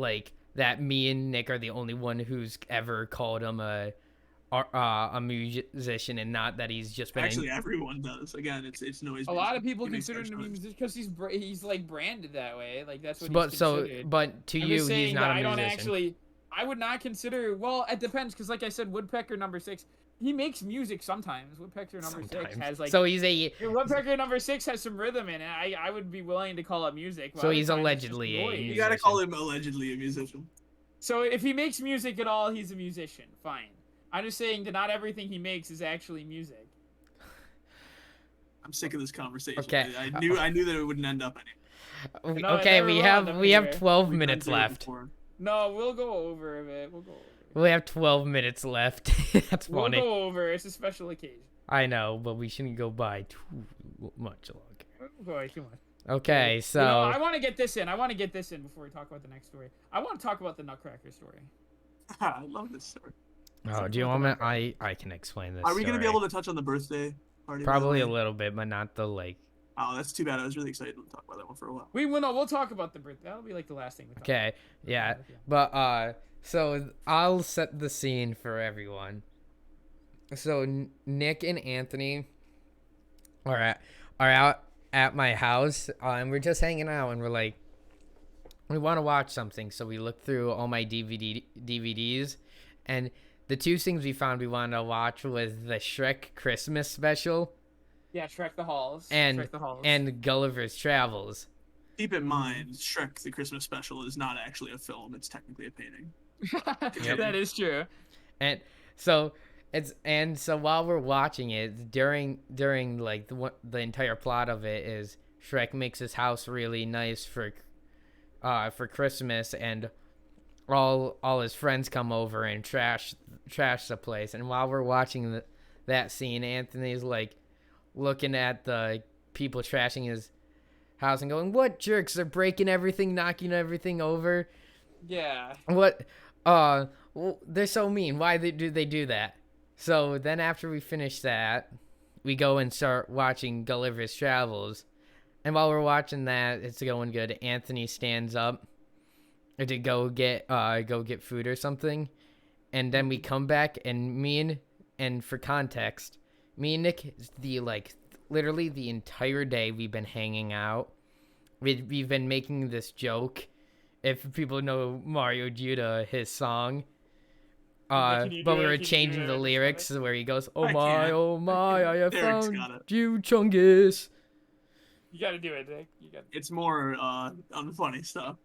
that me and Nick are the only one who's ever called him a musician, and not that he's just been. Actually, everyone does. Again, it's noise. A lot of people consider him a musician because he's like branded that way. Like that's what. But to you, he's not a musician. I would not consider. Well, it depends because, like I said, Woodpecker number 6, he makes music sometimes. Woodpecker number 6 has like. So he's a. Woodpecker number 6 has some rhythm in it. I would be willing to call it music. So he's allegedly a musician. You gotta call him allegedly a musician. So if he makes music at all, he's a musician. Fine. I'm just saying that not everything he makes is actually music. I'm sick of this conversation. Okay. I knew that it wouldn't end up anywhere. Okay, we have 12 minutes left. No, we'll go over a bit. We have 12 minutes left. That's funny. We'll go over. It's a special occasion. I know, but we shouldn't go by too much longer. Boy, come on. Okay, so I want to get this in. Before we talk about the next story. I want to talk about the Nutcracker story. I love this story. Oh, do you want me? I can explain this. Are we gonna be able to touch on the birthday party? Probably a little bit, but not the like. Oh, that's too bad. I was really excited to talk about that one for a while. We'll talk about the birthday. That'll be like the last thing we talk about. Okay, yeah, but so I'll set the scene for everyone. So Nick and Anthony are out at my house, and we're just hanging out, and we're like, we want to watch something. So we looked through all my DVDs, and the two things we found we wanted to watch was the Shrek Christmas special. Yeah, Shrek the Halls. And Gulliver's Travels. Keep in mind, Shrek the Christmas special is not actually a film. It's technically a painting. Yep. That is true. And so while we're watching it, during like the entire plot of it is Shrek makes his house really nice for Christmas, and all his friends come over and trash the place. And while we're watching that scene, Anthony's like looking at the people trashing his house and going, "What jerks! They're breaking everything, knocking everything over." Yeah. What? Well, they're so mean. Why do they do that? So then after we finish that, we go and start watching Gulliver's Travels, And while we're watching that, it's going good. Anthony stands up to go get food or something, and then we come back, and and for context, me and Nick, literally the entire day we've been hanging out. We've been making this joke. If people know Mario Judah, his song. But we were changing the lyrics where he goes, oh my, I have found you, Chungus. You gotta do it, Nick. It's more unfunny stuff.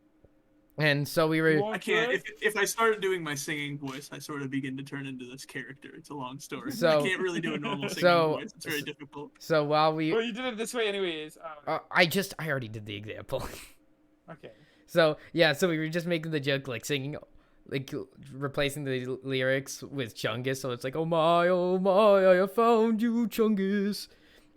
And so we were. I can't. If I started doing my singing voice, I sort of begin to turn into this character. It's a long story. So I can't really do a normal singing voice. It's very difficult. So while we. Well, you did it this way, anyways. I already did the example. Okay. So yeah, so we were just making the joke, like singing, like replacing the lyrics with Chungus. So it's like, oh my, I have found you, Chungus.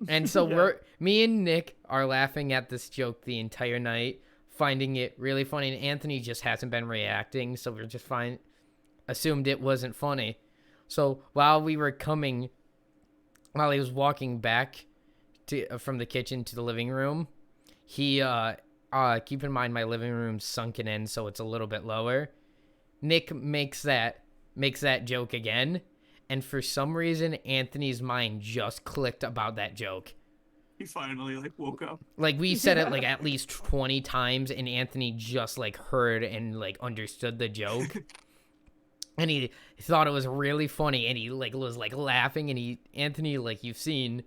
And so me and Nick are laughing at this joke the entire night, finding it really funny, and Anthony just hasn't been reacting, so we're just assumed it wasn't funny. So while he was walking back from the kitchen to the living room, he keep in mind my living room's sunken in, so it's a little bit lower. Nick makes that joke again, and for some reason Anthony's mind just clicked about that joke. He finally woke up. We said it at least 20 times, and Anthony just heard and understood the joke. And he thought it was really funny, and he was laughing, and Anthony, you've seen,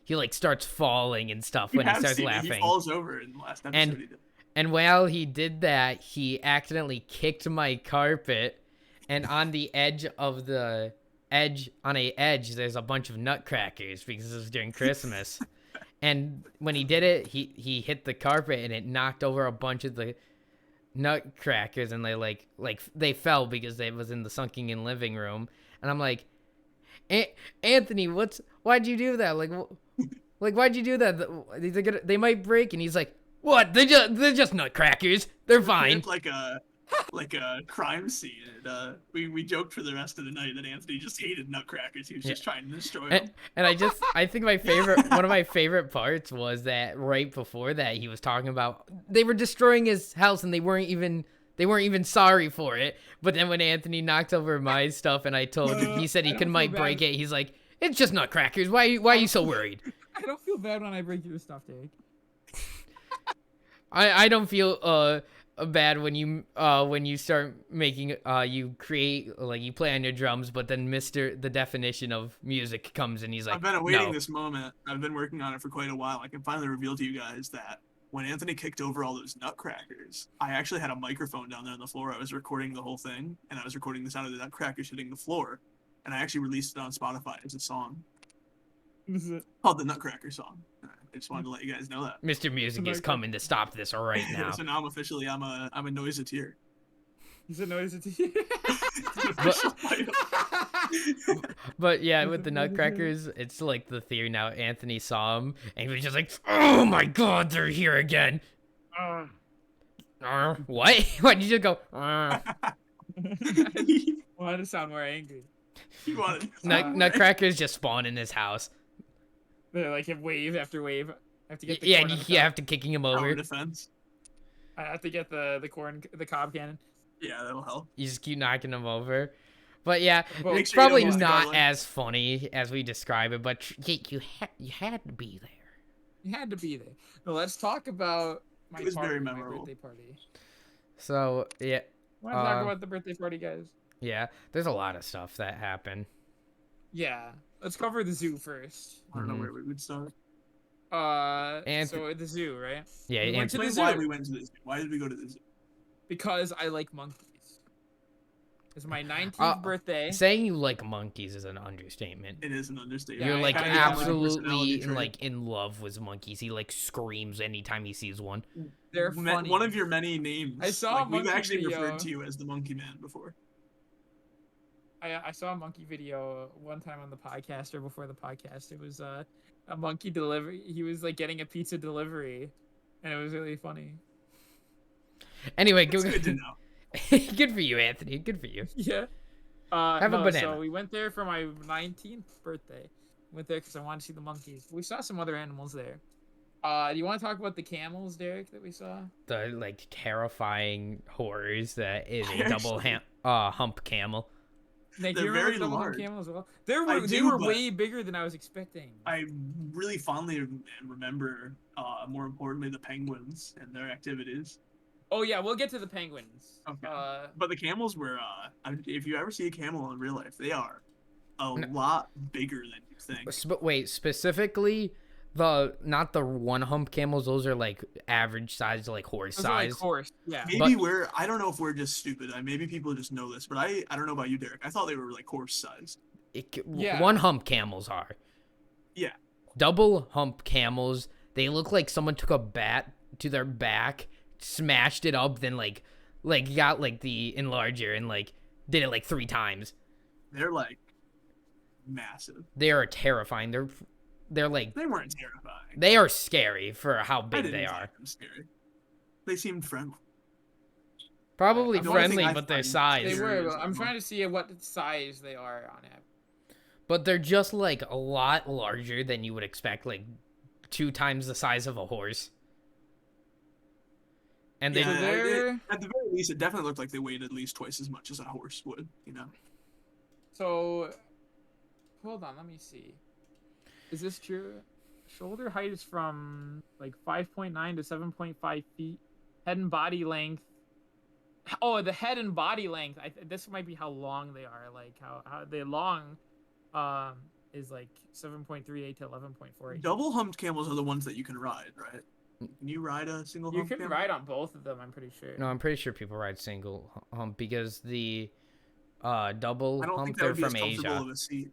he starts falling and stuff when he starts laughing. He falls over in the last episode he did. And while he did that, he accidentally kicked my carpet, and on the edge, there's a bunch of nutcrackers because this was during Christmas. And when he did it, he hit the carpet, and it knocked over a bunch of the nutcrackers, and they fell because it was in the sunken in living room. And I'm like, Anthony, why'd you do that? Why'd you do that? They might break. And he's like, what? They're just nutcrackers. They're fine. It's like a crime scene. And, we joked for the rest of the night that Anthony just hated nutcrackers. He was just trying to destroy them. And I think one of my favorite parts was that right before that he was talking about they were destroying his house, and they weren't even sorry for it. But then when Anthony knocked over my stuff, and he said he might break it, he's like, it's just nutcrackers. Why are you so worried? I don't feel bad when I break your stuff, Derek. I don't feel bad when you start making you create you play on your drums, but then the definition of music comes, and he's like, I've been awaiting this moment. I've been working on it for quite a while. I can finally reveal to you guys that when Anthony kicked over all those nutcrackers, I actually had a microphone down there on the floor. I was recording the whole thing, and I was recording the sound of the nutcrackers hitting the floor, and I actually released it on Spotify as a song. Is it called the Nutcracker song. I just wanted to let you guys know that. Mr. Music is coming to stop this right now. So now I'm a Noiseteer. He's a Noiseteer. But yeah, with the Nutcrackers, it's the theory now. Anthony saw him, and he was just like, "Oh my God, they're here again." What? Why'd you just go? Wanted to sound more angry. Nutcrackers just spawn in his house. They're have wave after wave. I have to get the corn you have to kicking him over. Defense. I have to get the cob cannon. Yeah, that'll help. You just keep knocking them over. But yeah, it's sure probably not as funny as we describe it, but you had to be there. You had to be there. Now let's talk about my birthday party. So yeah. Want to talk about the birthday party, guys? Yeah, there's a lot of stuff that happened. Yeah, let's cover the zoo first. I don't know where we would start. So at the zoo, right? Yeah, we went to the zoo. Why we went to the zoo? Why did we go to the zoo? Because I like monkeys. It's my 19th birthday. Saying you like monkeys is an understatement. It is an understatement. You're absolutely in love with monkeys. He screams anytime he sees one. They're funny. One of your many names. I saw a monkey we've actually video. referred to you as the Monkey Man before. I saw a monkey video one time on the podcast or before the podcast. It was a monkey delivery. He was getting a pizza delivery, and it was really funny. Anyway, good to know. Good for you, Anthony. Good for you. Yeah. Have a banana. So we went there for my 19th birthday. Went there because I wanted to see the monkeys. We saw some other animals there. Do you want to talk about the camels, Derek, that we saw? The like terrifying horrors that is a double hump camel. Nick, do They're you remember very the double hump large. camel as well? They were way bigger than I was expecting. I really fondly remember, more importantly, the penguins and their activities. Oh yeah, we'll get to the penguins. Okay. But the camels were, if you ever see a camel in real life, they are a lot bigger than you think. But wait, specifically, not the one hump camels. Those are like average size, like horse size. Like horse, yeah. Maybe I don't know if we're just stupid. Maybe people just know this, but I don't know about you, Derek. I thought they were like horse size. Yeah. One hump camels are. Yeah. Double hump camels, they look like someone took a bat to their back, smashed it up, then like got like the enlarger and like did it like 3 times. They're like massive. They are terrifying. They're like, they weren't terrifying. They are scary for how big they are. Them scary. They seemed friendly. Probably friendly, but their size. They were. I'm trying to see what size they are on average. But they're just like a lot larger than you would expect, like 2 times the size of a horse. And at the very least, it definitely looked like they weighed at least twice as much as a horse would, you know. So, hold on, let me see. Is this true? Shoulder height is from like 5.9 to 7.5 feet. Head and body length. Oh, the head and body length. This might be how long they are. Like how they long, is like 7.38 to 11.48. Double humped camels are the ones that you can ride, right? Can you ride a single hump? You can ride on both of them, I'm pretty sure. No, I'm pretty sure people ride single hump because the double hump, they're from Asia. Of a seat.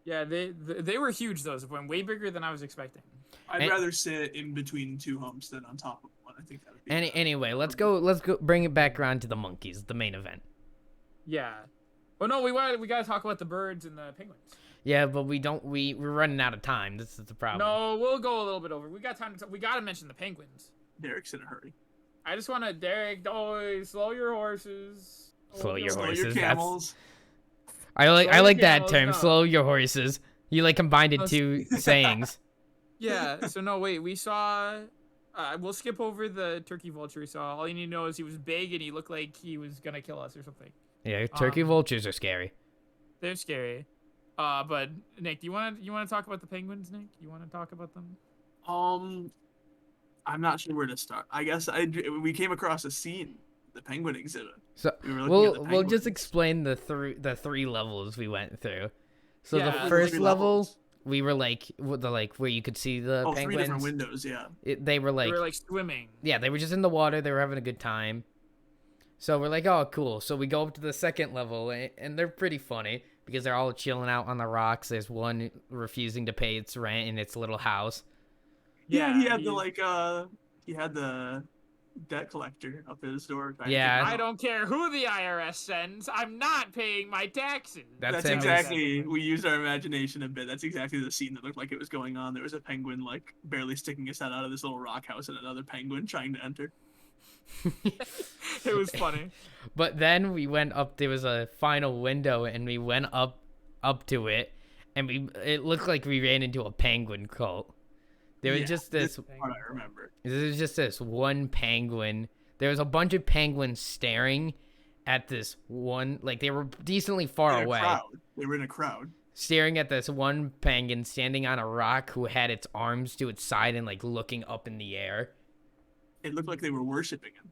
Yeah, they were huge. Those went way bigger than I was expecting. I'd rather sit in between 2 humps than on top of one. I think that would be anyway, let's go bring it back around to the monkeys, the main event. Yeah. Oh no, we got to talk about the birds and the penguins. Yeah, but we're running out of time. This is the problem. No, we'll go a little bit over. We got time to we got to mention the penguins. Derek's in a hurry. I just want to Derek, slow your horses. Slow your horses. Slow your camels. I like that term. No. Slow your horses. You like combined it 2 sayings. Yeah. So no, wait. We saw. We'll skip over the turkey vulture we saw. All you need to know is he was big and he looked like he was gonna kill us or something. Yeah, turkey vultures are scary. They're scary. But Nick, do you want to talk about the penguins, Nick? You want to talk about them? I'm not sure where to start. I guess we came across a scene, the penguin exhibit. So we'll just explain the 3 levels we went through. So the first level, we were like where you could see the penguins. 3 different windows, yeah. They were like swimming. Yeah, they were just in the water. They were having a good time. So we're like, oh, cool. So we go up to the second level, and they're pretty funny because they're all chilling out on the rocks. There's one refusing to pay its rent in its little house. Yeah, he had the debt collector up at his door. Yeah. I don't care who the IRS sends. I'm not paying my taxes. That's exactly. We used our imagination a bit. That's exactly the scene that looked like it was going on. There was a penguin like barely sticking his head out of this little rock house, and another penguin trying to enter. It was funny. But then we went up. There was a final window, and we went up to it, and it looked like we ran into a penguin cult. There was just this. Part I remember. There was just this one penguin. There was a bunch of penguins staring at this one. Like they were decently far away. They were in a crowd. Staring at this one penguin standing on a rock who had its arms to its side and like looking up in the air. It looked like they were worshiping him.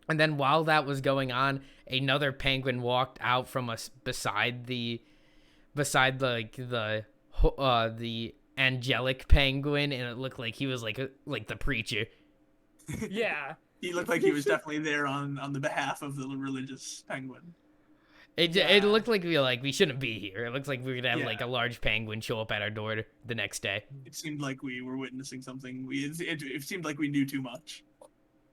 And then while that was going on, another penguin walked out from us beside the angelic penguin, and it looked like he was like the preacher. Yeah. He looked like he was definitely there on the behalf of the religious penguin. It looked like we shouldn't be here. It looks like we were gonna have like a large penguin show up at our door the next day. It seemed like we were witnessing something. It seemed like we knew too much.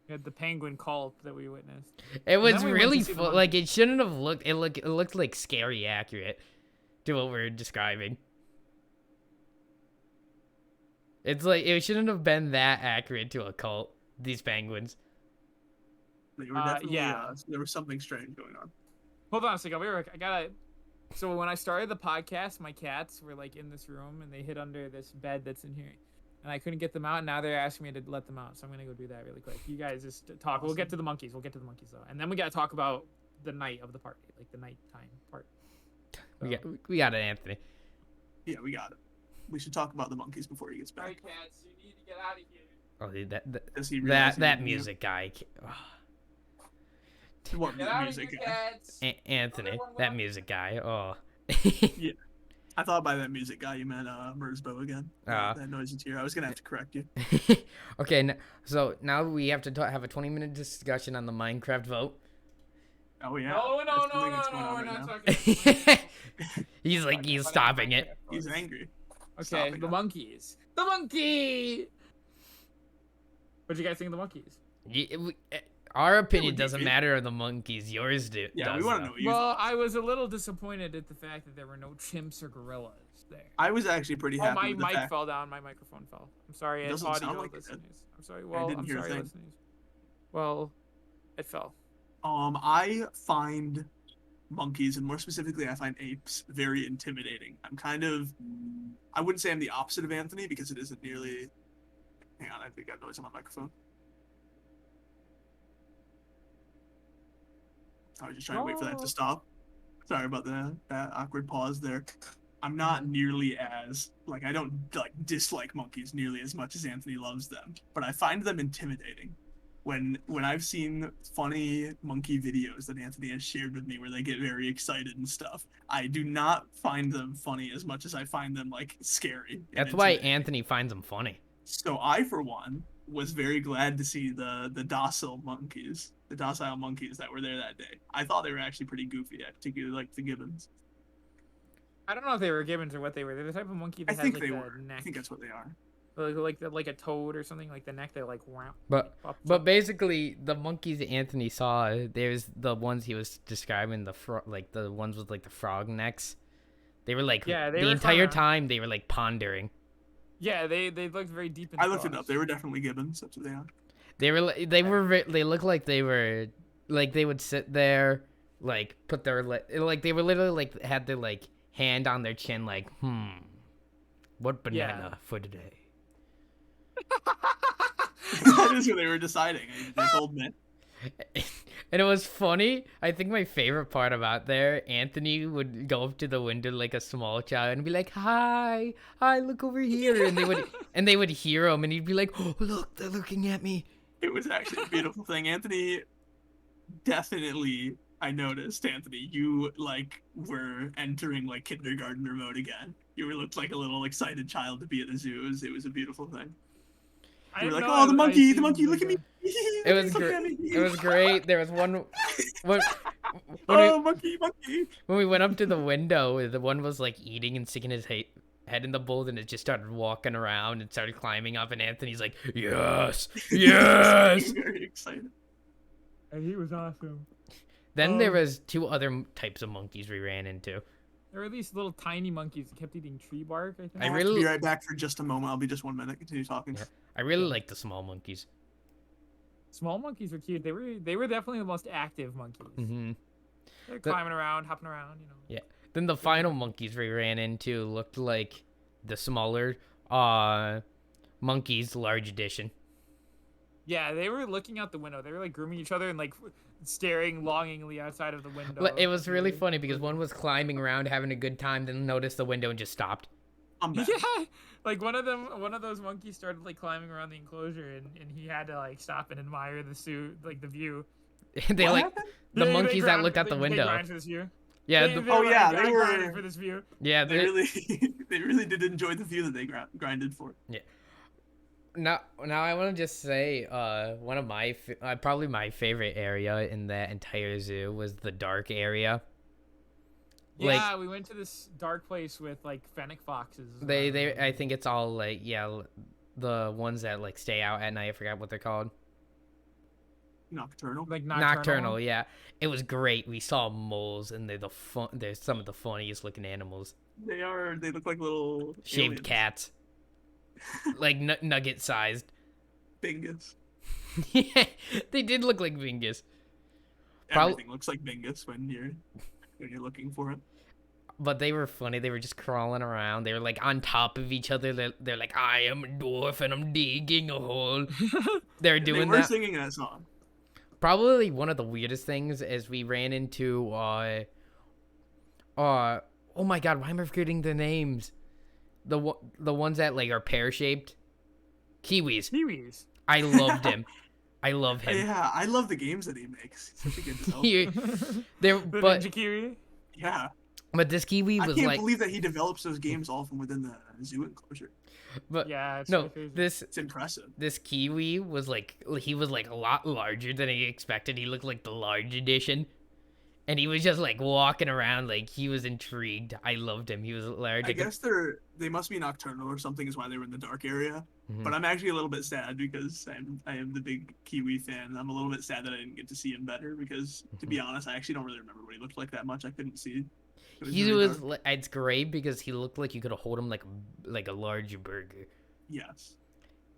We had the penguin cult that we witnessed. It was really like it shouldn't have looked. It looked like scary accurate to what we're describing. It's like it shouldn't have been that accurate to a cult. These penguins. They were definitely, there was something strange going on. Hold on a second. I gotta. So when I started the podcast, my cats were like in this room and they hid under this bed that's in here. and I couldn't get them out. And now they're asking me to let them out, so I'm gonna go do that really quick. You guys just talk. Awesome. We'll get to the monkeys. We'll get to the monkeys though, and then we gotta talk about the night of the party, like the nighttime part. So. We got it, Anthony. Yeah, we got it. We should talk about the monkeys before he gets back. All right, cats, you need to get out of here. Oh, dude, Does he realize that music guy. What Get out music of here, guy? cats. Anthony, that music guy. Oh. Yeah. I thought by that music guy you meant Merzbow again. That Noiseteer. I was gonna have to correct you. Okay, so now we have to have a 20-minute discussion on the Minecraft vote. Oh yeah. No, We're not now. talking. He's stopping it. He's angry. Okay, Stopping the it. monkeys. The monkey. What do you guys think of the monkeys? Our opinion would be doesn't great. matter of the monkeys. Yours do. Yeah, we does, want to though. know what you Well, I was a little disappointed at the fact that there were no chimps or gorillas there. I was actually pretty Oh, happy my with the mic fact. fell down. My microphone fell. I'm sorry, It doesn't audio sound like it listeners. did. I'm sorry. Well, didn't I'm hear a sorry, thing. listeners. Well, it fell. I find monkeys, and more specifically, I find apes very intimidating. I wouldn't say I'm the opposite of Anthony because it isn't nearly. Hang on, I think I got noise on my microphone. I was just trying to wait for that to stop. Sorry about that awkward pause there. I'm not nearly as I don't dislike monkeys nearly as much as Anthony loves them, but I find them intimidating. When I've seen funny monkey videos that Anthony has shared with me where they get very excited and stuff, I do not find them funny as much as I find them scary. and That's why intimidating. Anthony finds them funny. So I, for one, was very glad to see the docile monkeys that were there that day. I thought they were actually pretty goofy. I particularly liked the gibbons. I don't know if they were gibbons or what they were. They're the type of monkey that I has think like they the were. neck, I think that's what they are. like a toad or something. Like the neck, they're like wow. But basically, the monkeys Anthony saw, there's the ones he was describing, the ones with the frog necks. They were the entire time they were pondering. Yeah, they looked very deep in I looked it up. They were definitely gibbons. That's what they are. They looked like they were they would sit there, put their they were literally had their hand on their chin, what banana for today? That is what they were deciding. They told me. And it was funny. I think my favorite part about there, Anthony would go up to the window like a small child and be like, "Hi, look over here," and they would hear him, and he'd be like, "Oh, look, they're looking at me." It was actually a beautiful thing. Anthony, definitely, I noticed, Anthony, you were entering kindergartner mode again. You looked like a little excited child to be at the zoo. It was a beautiful thing. You were like, "Oh, the monkey, look at me." It was great. It was great. There was one. Monkey. When we went up to the window, the one was eating and sticking his head in the bowl, and it just started walking around and started climbing up. And Anthony's like, "Yes, yes!" Very excited. And he was awesome. Then there was two other types of monkeys we ran into. There were these little tiny monkeys that kept eating tree bark. I think. I have to be right back for just a moment. I'll be just 1 minute. Continue talking. Yeah. I really like the small monkeys. Small monkeys were cute. They were definitely the most active monkeys. Mm-hmm. They're climbing around, hopping around, Yeah. Then the final monkeys we ran into looked like the smaller monkeys, large edition. Yeah, they were looking out the window. They were grooming each other and staring longingly outside of the window. It was really funny because one was climbing around having a good time, then noticed the window and just stopped. I'm back. Yeah, one of those monkeys started climbing around the enclosure, and he had to stop and admire the view. The monkeys that looked out the window. They for this view. Yeah. They were grinded for this view. Yeah, they really did enjoy the view that they grinded for. Yeah. Now I want to just say, one of my probably my favorite area in that entire zoo was the dark area. Yeah, we went to this dark place with fennec foxes. I think it's all the ones that stay out at night. I forgot what they're called. Nocturnal. Nocturnal, yeah. It was great. We saw moles, and they're some of the funniest looking animals. They look like little shaved aliens. cats. Nugget sized. Bingus. Yeah, they did look like Bingus. Everything looks like Bingus when you're looking for it. but they were funny. They were just crawling around. They were like on top of each other. They're like, I am a dwarf and I'm digging a hole. They're doing they were that. singing that song. Probably one of the weirdest things is we ran into oh my god, why am I forgetting the names? The ones that like are pear shaped. Kiwis. I loved him. I love him. Yeah, I love the games that he makes. He's such a good developer. But Ninja Kiwi. Yeah. But this Kiwi was I can't believe that he develops those games all from within the zoo enclosure. But yeah, it's it's impressive. This Kiwi was like a lot larger than he expected. He looked like the large edition. And he was just like walking around like he was intrigued. I loved him. He was large. I guess they must be nocturnal or something is why they were in the dark area. Mm-hmm. But I'm actually a little bit sad because I am the big Kiwi fan. I'm a little bit sad that I didn't get to see him better because to be honest, I actually don't really remember what he looked like that much. I couldn't see. It's great because he looked like you could hold him like a large burger. Yes.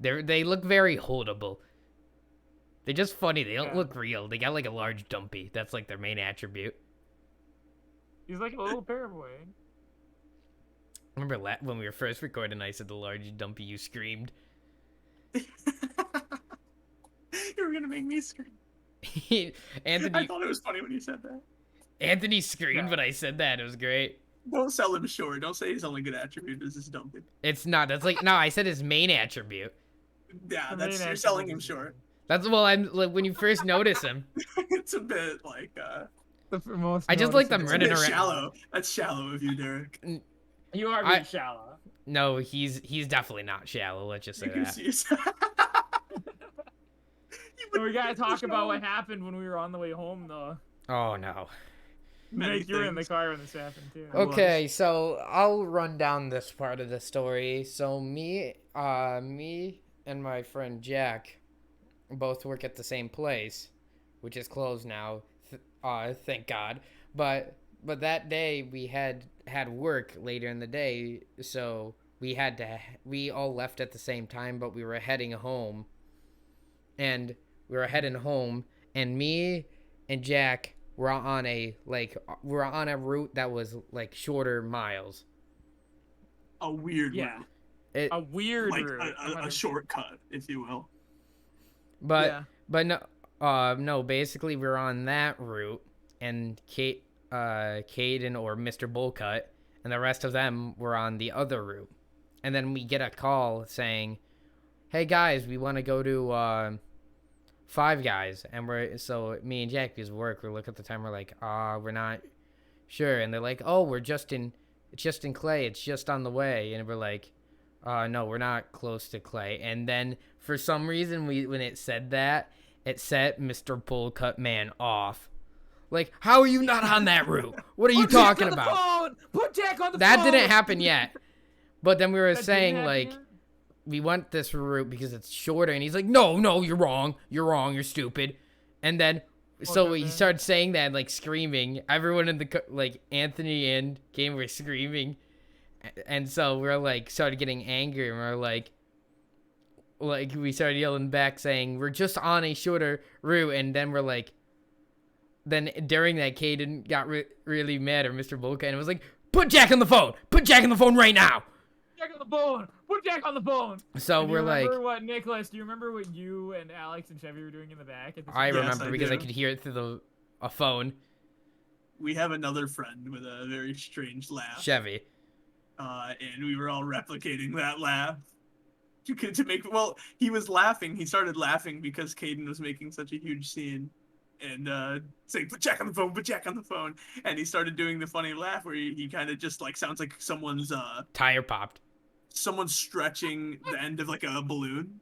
They look very holdable. They're just funny. They don't look real. They got like a large dumpy. That's like their main attribute. He's like a little paraboy. Remember when we were first recording, I said the large dumpy, you screamed. You were gonna make me scream. Anthony, I thought it was funny when you said that. Anthony screamed when I said that. It was great. Don't sell him short. Don't say his only good attribute is his dumpy. It's not. That's like no. I said his main attribute. Yeah, you're selling him short. That's well. I'm like when you first notice him. It's a bit like the most. I just like them running around. Shallow. That's shallow of you, Derek. You are being shallow. No, he's definitely not shallow. Let's just say that. So we gotta talk about what happened when we were on the way home, though. Oh no. Nick, you were in the car when this happened too. Okay, so I'll run down this part of the story. So me and my friend Jack both work at the same place, which is closed now. Thank God. But that day we had work later in the day, so we all left at the same time, but we were heading home. And me and Jack were on a route that was like shorter miles. A weird route. A weird like route. A shortcut, if you will. But no, basically we're on that route, and Caden or Mr. Bullcut and the rest of them were on the other route. And then we get a call saying, "Hey guys, we want to go to Five Guys." And so me and Jack, because we look at the time, we're like, we're not sure. And they're like, "Oh, it's just in Clay, it's just on the way." And we're like, no, we're not close to Clay. And then for some reason, when it said that, it set Mr. Bullcut Man off. Like, how are you not on that route? What are you talking about? Put Jack on the phone. That didn't happen yet. But then we were saying like, we want this route because it's shorter, and he's like, no, you're wrong, you're stupid. And then so he started saying that, like screaming. Everyone in the like Anthony and Game were screaming, and so we're like started getting angry, and we're like we started yelling back saying we're just on a shorter route. And then we're like, then during that, Caden got really mad at Mr. Bullcat and was like, put Jack on the phone right now. Jack on the phone. Put Jack on the phone. So we're like, Nicholas, do you remember what you and Alex and Chevy were doing in the back? I remember because I could hear it through a phone. We have another friend with a very strange laugh. Chevy. And we were all replicating that laugh. He was laughing. He started laughing because Caden was making such a huge scene. And saying, put Jack on the phone. And he started doing the funny laugh where he kind of just like sounds like someone's tire popped. Someone's stretching the end of like a balloon.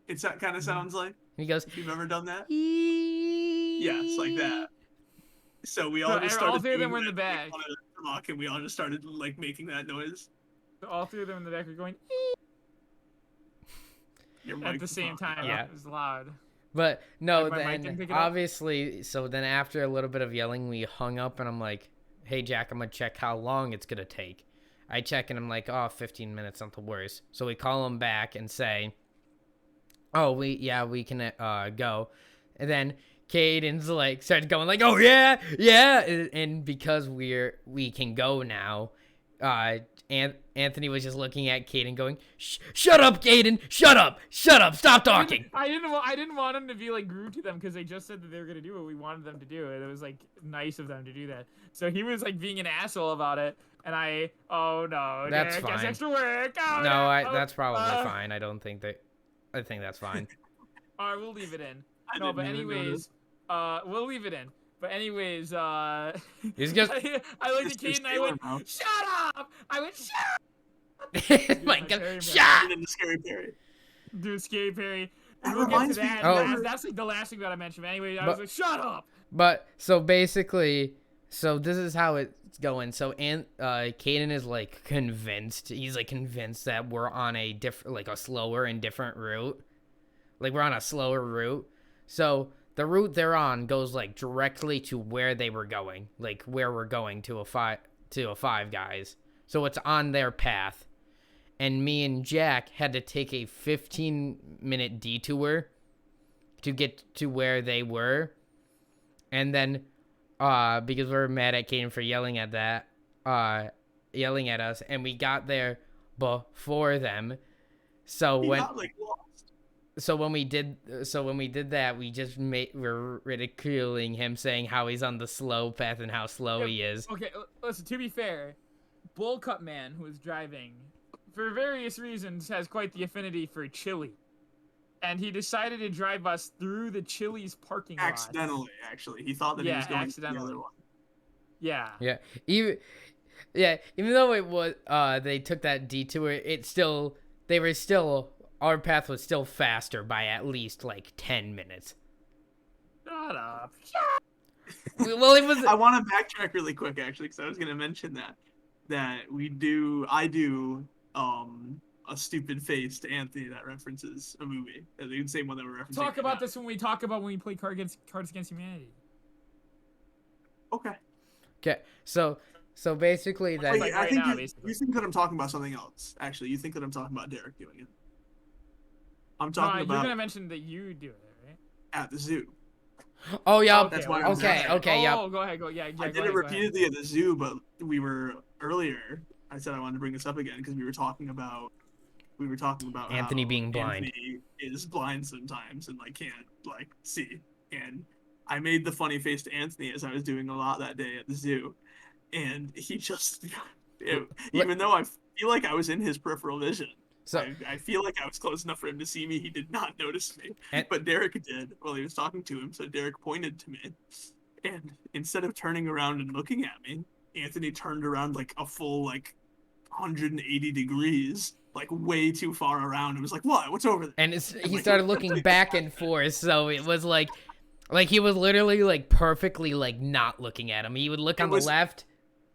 It's that kind of sounds like. He goes, if you've ever done that. Yes, like that. So we all just started. All three of them were in the back. And we all just started like making that noise. So all three of them in the back were going at the same time. Yeah. It was loud. But no, like then obviously, so then after a little bit of yelling, we hung up, and I'm like, hey, Jack, I'm going to check how long it's going to take. I check, and I'm like, 15 minutes, not the worst. So we call him back and say, we can go. And then Caden's like starts going like, oh yeah, yeah, and because we can go now, Anthony was just looking at Caden going, shut up, Caden, shut up, stop talking. I didn't want him to be like rude to them because they just said that they were gonna do what we wanted them to do, and it was like nice of them to do that. So he was like being an asshole about it, and oh no, that's Derek, fine. that's extra work. Oh, no, that's probably fine. I think that's fine. All right, we'll leave it in. No, but anyways, we'll leave it in. But anyways, he's just. I looked at Caden and I went, "Shut up!" I went, "Shut up!" My God, shut! Scary Perry. Dude, Scary Perry. We'll get to that. Oh. That's like the last thing that I mentioned. But anyway, I was like, "Shut up!" But so basically, this is how it's going. So Caden is like convinced. He's like convinced that we're on a a slower and different route. Like we're on a slower route. So the route they're on goes like directly to where they were going, like where we're going to a Five Guys. So it's on their path. And me and Jack had to take a 15-minute detour to get to where they were. And then because we were mad at Caden for yelling at us, and we got there before them. So when we did that, we just we're ridiculing him, saying how he's on the slow path and how slow he is. Okay, listen, to be fair, Bull Cut Man, who was driving, for various reasons, has quite the affinity for chili. And he decided to drive us through the Chili's parking lot. Accidentally, actually. He thought that he was going to the other one. Yeah. Yeah. Even though it was they took that detour, our path was still faster by at least like 10 minutes. Shut up. Well, it was. I want to backtrack really quick, actually, because I was going to mention that I do a stupid face to Anthony that references a movie. The same one that we're referencing. Talk about this when we play Cards Against Humanity. Okay. Okay. So basically that. Wait, I think you think that I'm talking about something else. Actually, you think that I'm talking about Derek doing it. I'm talking about. You're gonna mention that you do it, right? At the zoo. Oh yeah. That's why I was Okay. Yeah. Oh, go ahead. Yeah. I did it repeatedly at the zoo, but we were earlier. I said I wanted to bring this up again because we were talking about Anthony being blind. Anthony is blind sometimes and can't see. And I made the funny face to Anthony as I was doing a lot that day at the zoo, and he just even though I feel like I was in his peripheral vision. So I feel like I was close enough for him to see me. He did not notice me, but Derek did while he was talking to him. So Derek pointed to me, and instead of turning around and looking at me, Anthony turned around like a full 180 degrees, way too far around. It was like, what? What's over there? And he started looking back and forth. So it was like he was literally perfectly not looking at him. He would look on the left,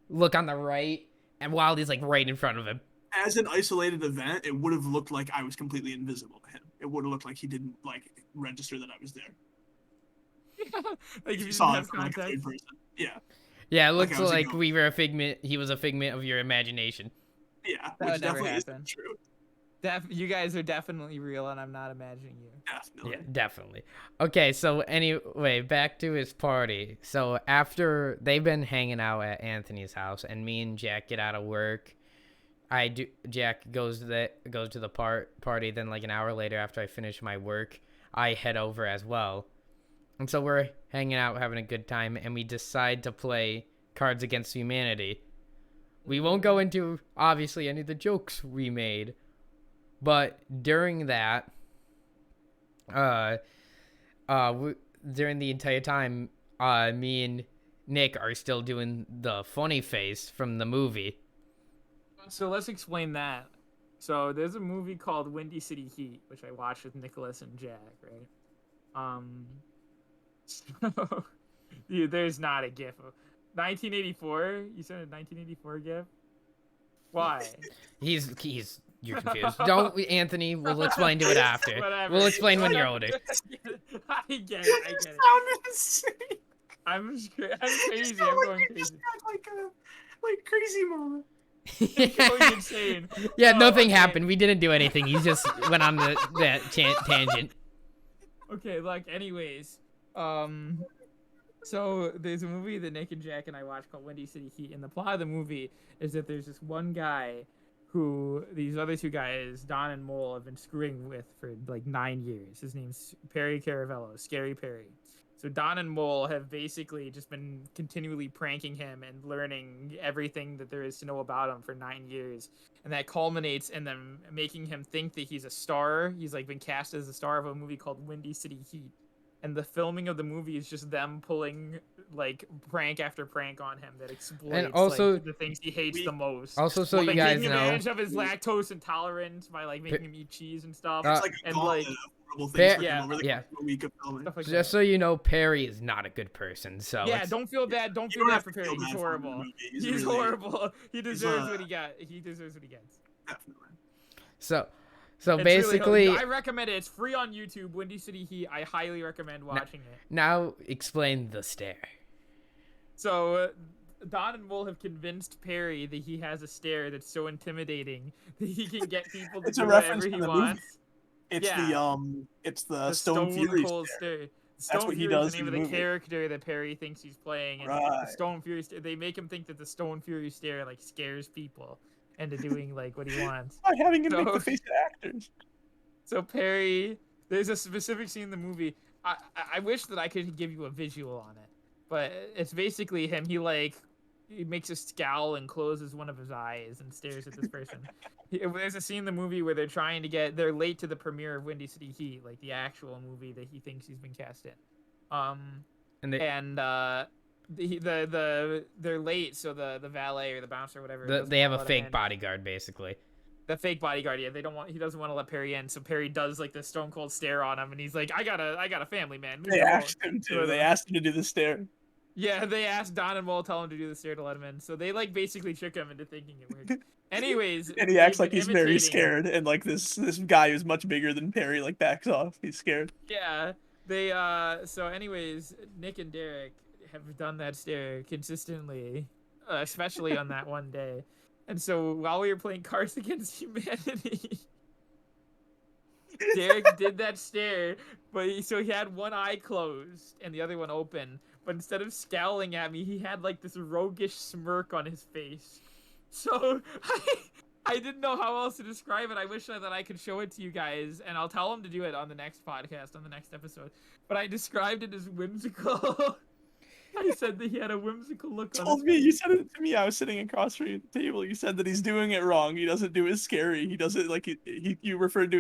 look on the right, and while he's right in front of him. As an isolated event, it would have looked like I was completely invisible to him. It would have looked like he didn't register that I was there. If you saw didn't it have from a third person. Yeah. Yeah, it looks like we were a figment. He was a figment of your imagination. Yeah, that which never definitely happened. Is true. You guys are definitely real, and I'm not imagining you. Definitely. Yeah, definitely. Okay, so anyway, back to his party. So after they've been hanging out at Anthony's house, and me and Jack get out of work, Jack goes to the party. Then an hour later, after I finish my work, I head over as well. And so we're hanging out, having a good time, and we decide to play Cards Against Humanity. We won't go into, obviously, any of the jokes we made, but during that, during the entire time, me and Nick are still doing the funny face from the movie. So let's explain that. So there's a movie called Windy City Heat, which I watched with Nicholas and Jack, right? So, dude, there's not a GIF of 1984. You said a 1984 GIF. Why? You're confused. Don't, Anthony. We'll explain to it after. Whatever. We'll explain when you're older. I get it. I'm crazy. I'm going crazy. Like crazy moment. Going insane. Yeah, nothing happened. We didn't do anything. He just went on that tangent. Okay, anyways, So there's a movie that Nick and Jack and I watched called Windy City Heat, and the plot of the movie is that there's this one guy who these other two guys, Don and Mole, have been screwing with for like 9 years. His name's Perry Caravello, Scary Perry. So Don and Mole have basically just been continually pranking him and learning everything that there is to know about him for 9 years. And that culminates in them making him think that he's a star. He's like been cast as a star of a movie called Windy City Heat. And the filming of the movie is just them pulling like prank after prank on him that exploits and also, like, the things he hates the most. Also, so like, you guys taking know, advantage of his lactose intolerance by like making him eat cheese and stuff. It's like a and gauntlet like of horrible things for him yeah, over the yeah. course of a week of filming. stuff like just that. so you know, Perry is not a good person. So Yeah, don't feel bad. Don't feel bad for Perry. He's horrible. He's really horrible. He deserves what he got. He deserves what he gets. Definitely. So It's basically, really, I recommend it. It's free on YouTube. Windy City Heat. I highly recommend watching it. now explain the stare. So Don and Mole have convinced Perry that he has a stare that's so intimidating that he can get people to do whatever he wants. It's the Stone Stone Fury Cold stare. Stare. That's what he does is the name in of the the movie. character that Perry thinks he's playing, and the Stone Fury Stare, they make him think that the Stone Fury Stare like scares people into doing like what he wants. By having him make the face of actors. So Perry, there's a specific scene in the movie. I wish that I could give you a visual on it, but it's basically him. He makes a scowl and closes one of his eyes and stares at this person. There's a scene in the movie where they're late to the premiere of Windy City Heat, like the actual movie that he thinks he's been cast in. They're late, so the valet or the bouncer or whatever. They have a fake bodyguard, basically. The fake bodyguard, yeah. He doesn't want to let Perry in, so Perry does like the Stone Cold Stare on him, and he's like, I got a family, man. They asked him to. They asked him to do the stare. Yeah, they asked Don and Mole, tell him to do the stare to let him in. So they like basically trick him into thinking it worked. Anyways, and he acts like he's very scared, and like this guy who's much bigger than Perry like backs off. He's scared. Yeah, they so anyways, Nick and Derek have done that stare consistently, especially on that one day. And so while we were playing Cards Against Humanity, Derek did that stare, but he had one eye closed and the other one open. But instead of scowling at me, he had like this roguish smirk on his face. So I didn't know how else to describe it. I wish that I could show it to you guys, and I'll tell him to do it on the next podcast, on the next episode. But I described it as whimsical. I said that he had a whimsical look on his face. You said it to me. I was sitting across from the table. You said that he's doing it wrong. He doesn't do it scary. He does it like you referred to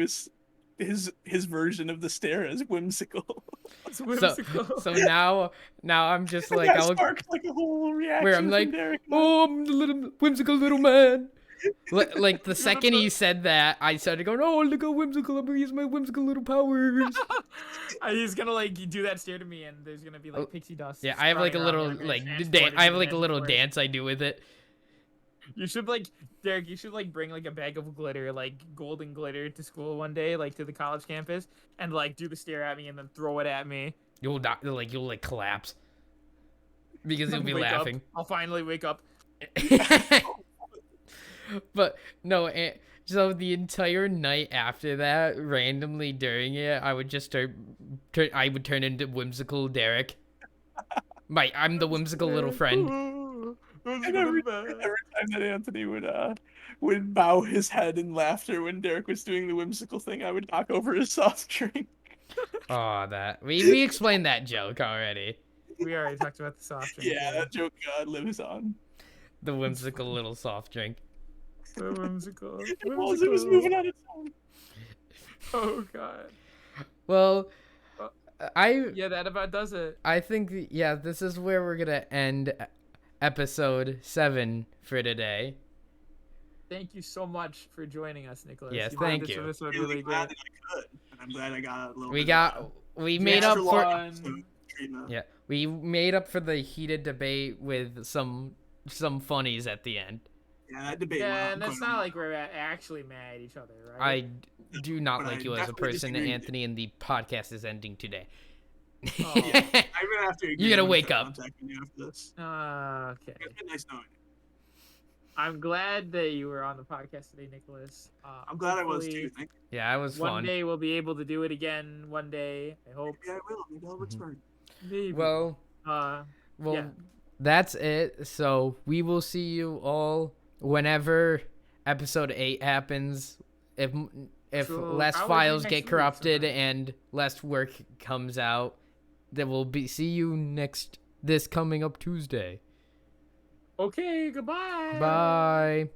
his version of the stare as whimsical. It's whimsical. So now I'm just like I'll sparked like a whole reaction. Where I'm like, oh, I'm the little whimsical little man. Like the second he said that, I started going, oh, look how whimsical! I'm gonna use my whimsical little powers. He's gonna like do that stare to me, and there's gonna be like pixie dust. Yeah, I have like a little dance I do with it. You should like, Derek, you should like bring like a bag of glitter, like golden glitter, to school one day, like to the college campus, and like do the stare at me and then throw it at me. You'll collapse because you'll be laughing. I'll finally wake up. But no, so the entire night after that, randomly during it, I would just I would turn into whimsical Derek. I'm the whimsical little friend. And every time that Anthony would bow his head in laughter when Derek was doing the whimsical thing, I would knock over his soft drink. Oh, that we explained that joke already. We already talked about the soft drink. Yeah, that joke lives on. The whimsical little soft drink. So whimsical. It was moving on its own. Oh god. Well, that about does it. I think this is where we're gonna end episode 7 for today. Thank you so much for joining us, Nicholas. Yes, thank you. This episode really glad that I could, and I'm glad I got a little. We made up for. Yeah, we made up for the heated debate with some funnies at the end. Yeah, that debate. Yeah, and it's not like we're actually mad at each other, right? I do not like you as a person, Anthony, and the podcast is ending today. Oh, I'm gonna have to. You gotta wake up. After this. Okay. It's been nice knowing you. I'm glad that you were on the podcast today, Nicholas. I'm glad I was too. Thank you. Yeah, it was fun. One day we'll be able to do it again. One day, I hope. Yeah, I will. Maybe I'll return. Maybe. Well, yeah. that's it. So we will see you all whenever episode 8 happens. If So less probably files next get week corrupted sometime. and less work comes out, then we'll see you this coming up Tuesday. Okay, goodbye. Bye.